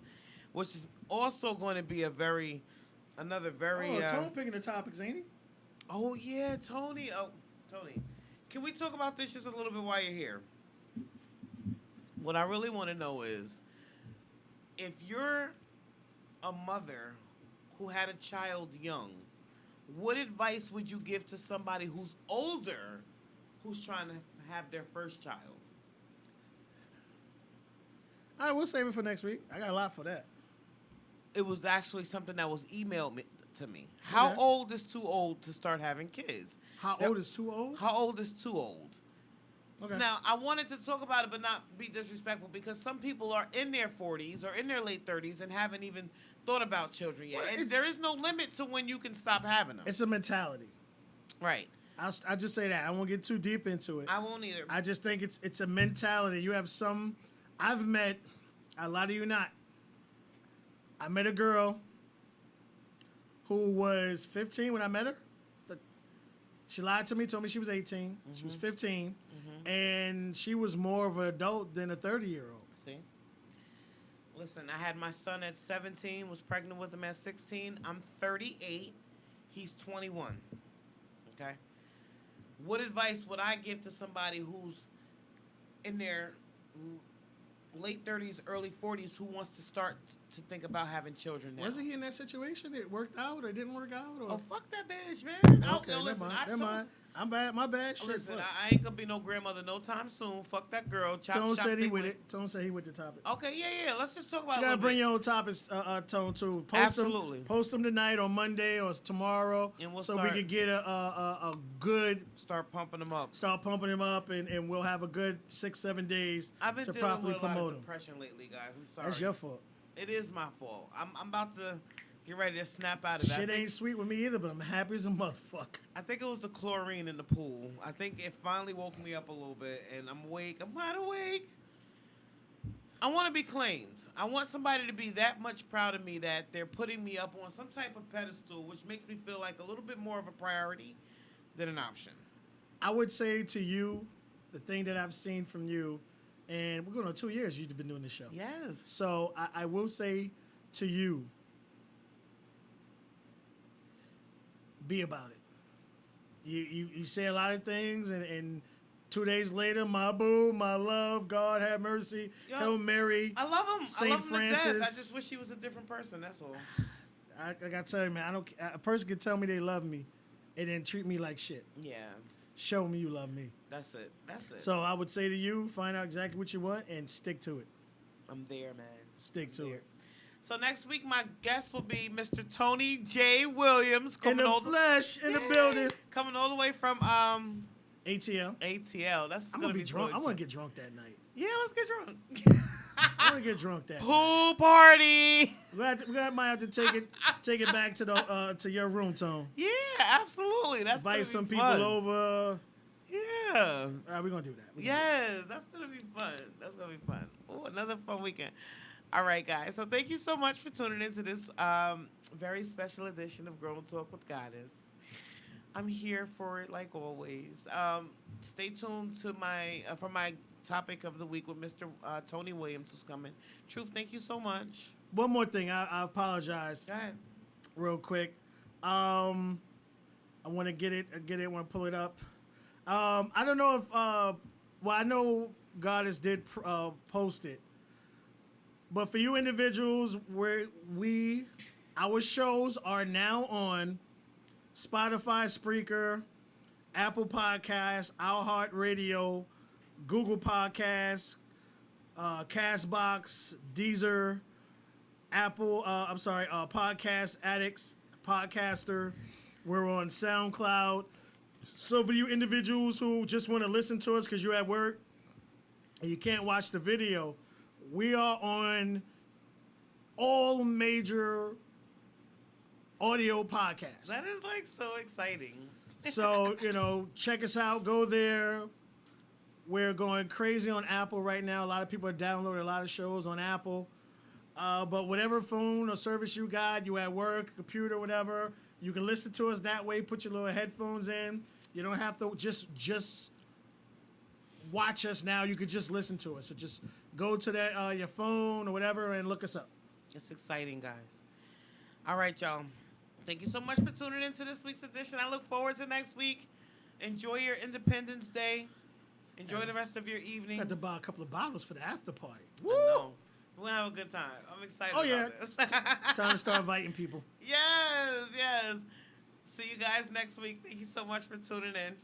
which is also going to be another very. Oh, Tone picking the topics, ain't he? Oh, yeah, Tony. Oh, Tony. Can we talk about this just a little bit while you're here? What I really want to know is if you're a mother who had a child young, what advice would you give to somebody who's older who's trying to have their first child? All right, we'll save it for next week. I got a lot for that. It was actually something that was emailed to me. How Okay. old is too old to start having kids? How old is too old? How old is too old? Okay. Now, I wanted to talk about it, but not be disrespectful, because some people are in their 40s or in their late 30s and haven't even thought about children yet. Well, And there is no limit to when you can stop having them. It's a mentality. Right. I'll just say that. I won't get too deep into it. I won't either. I just think it's a mentality. You have some. I've met a lot of you not. I met a girl who was 15 when I met her. She lied to me, told me she was 18. She was 15, and she was more of an adult than a 30-year-old. See? Listen, I had my son at 17, was pregnant with him at 16. I'm 38. He's 21. Okay? What advice would I give to somebody who's in their late 30s, early 40s who wants to start to think about having children now? Wasn't he in that situation? It worked out or it didn't work out? Or? Oh, fuck that bitch, man. Okay, never mind. I'm bad. My bad. Shit. Listen, fuck. I ain't gonna be no grandmother no time soon. Fuck that girl. Chop, Tone shop, said he they with went. it. Tone said he with the topic. Okay, yeah. Let's just talk about You it a gotta little bring bit. your own topics, Tone, too. Absolutely. Post them tonight on Monday or tomorrow, And we'll so start- we can get a good Start pumping them up. start pumping them up, and we'll have a good 6-7 days I've been to dealing properly with a lot promote of them. depression lately, guys. I'm sorry. That's your fault. It is my fault. I'm about to get ready to snap out of that. Shit ain't sweet with me either, but I'm happy as a motherfucker. I think it was the chlorine in the pool. I think it finally woke me up a little bit, and I'm awake. I'm wide awake. I want to be claimed. I want somebody to be that much proud of me that they're putting me up on some type of pedestal, which makes me feel like a little bit more of a priority than an option. I would say to you, the thing that I've seen from you, and we're going on 2 years you've been doing this show. Yes. So I will say to you, be about it. You say a lot of things, and 2 days later, my boo, my love, God have mercy, Yo, Hail Mary. I love him. Saint I love him to death. I Francis. just wish he was a different person. That's all. I gotta tell you, man, a person can tell me they love me and then treat me like shit. Yeah. Show me you love me. That's it. That's it. So I would say to you, find out exactly what you want and stick to it. I'm there, man. Stick to There. it. So next week, my guest will be Mr. Tony J. Williams, In coming the all flesh, in the Yay! building. coming all the way from ATL. ATL. That's I'm gonna gonna be be drunk. So I want to exciting. get drunk that night. Yeah, let's get drunk. I want to get drunk that. Pool party. Might have to take it back to your room, Tone. Yeah, absolutely. That's Invite gonna some be people fun. over. Yeah. All right, we're gonna do that. Yes, that's gonna be fun. That's gonna be fun. Oh, another fun weekend. All right, guys. So thank you so much for tuning into this very special edition of Girl Talk with Goddess. I'm here for it like always. Stay tuned to my for my topic of the week with Mr. Tony Williams, who's coming. Truth, thank you so much. One more thing, I apologize Go ahead. real quick. I want to get it. Want to pull it up. I don't know if. Well, I know Goddess did post it, but for you individuals, our shows are now on Spotify, Spreaker, Apple Podcasts, iHeartRadio, Google Podcasts, Castbox, Deezer, Podcast Addicts, Podcaster. We're on SoundCloud. So for you individuals who just want to listen to us because you're at work and you can't watch the video, we are on all major audio podcasts. That is like so exciting. So, check us out. Go there. We're going crazy on Apple right now. A lot of people are downloading a lot of shows on Apple. But whatever phone or service you got, you at work, computer, whatever, you can listen to us that way. Put your little headphones in. You don't have to just watch us now. You could just listen to us. So just go to that your phone or whatever and look us up. It's exciting, guys. All right, y'all. Thank you so much for tuning into this week's edition. I look forward to next week. Enjoy your Independence Day. Enjoy the rest of your evening. Got to buy a couple of bottles for the after party. I know. We're going to have a good time. I'm excited about this. Time to start inviting people. Yes. See you guys next week. Thank you so much for tuning in.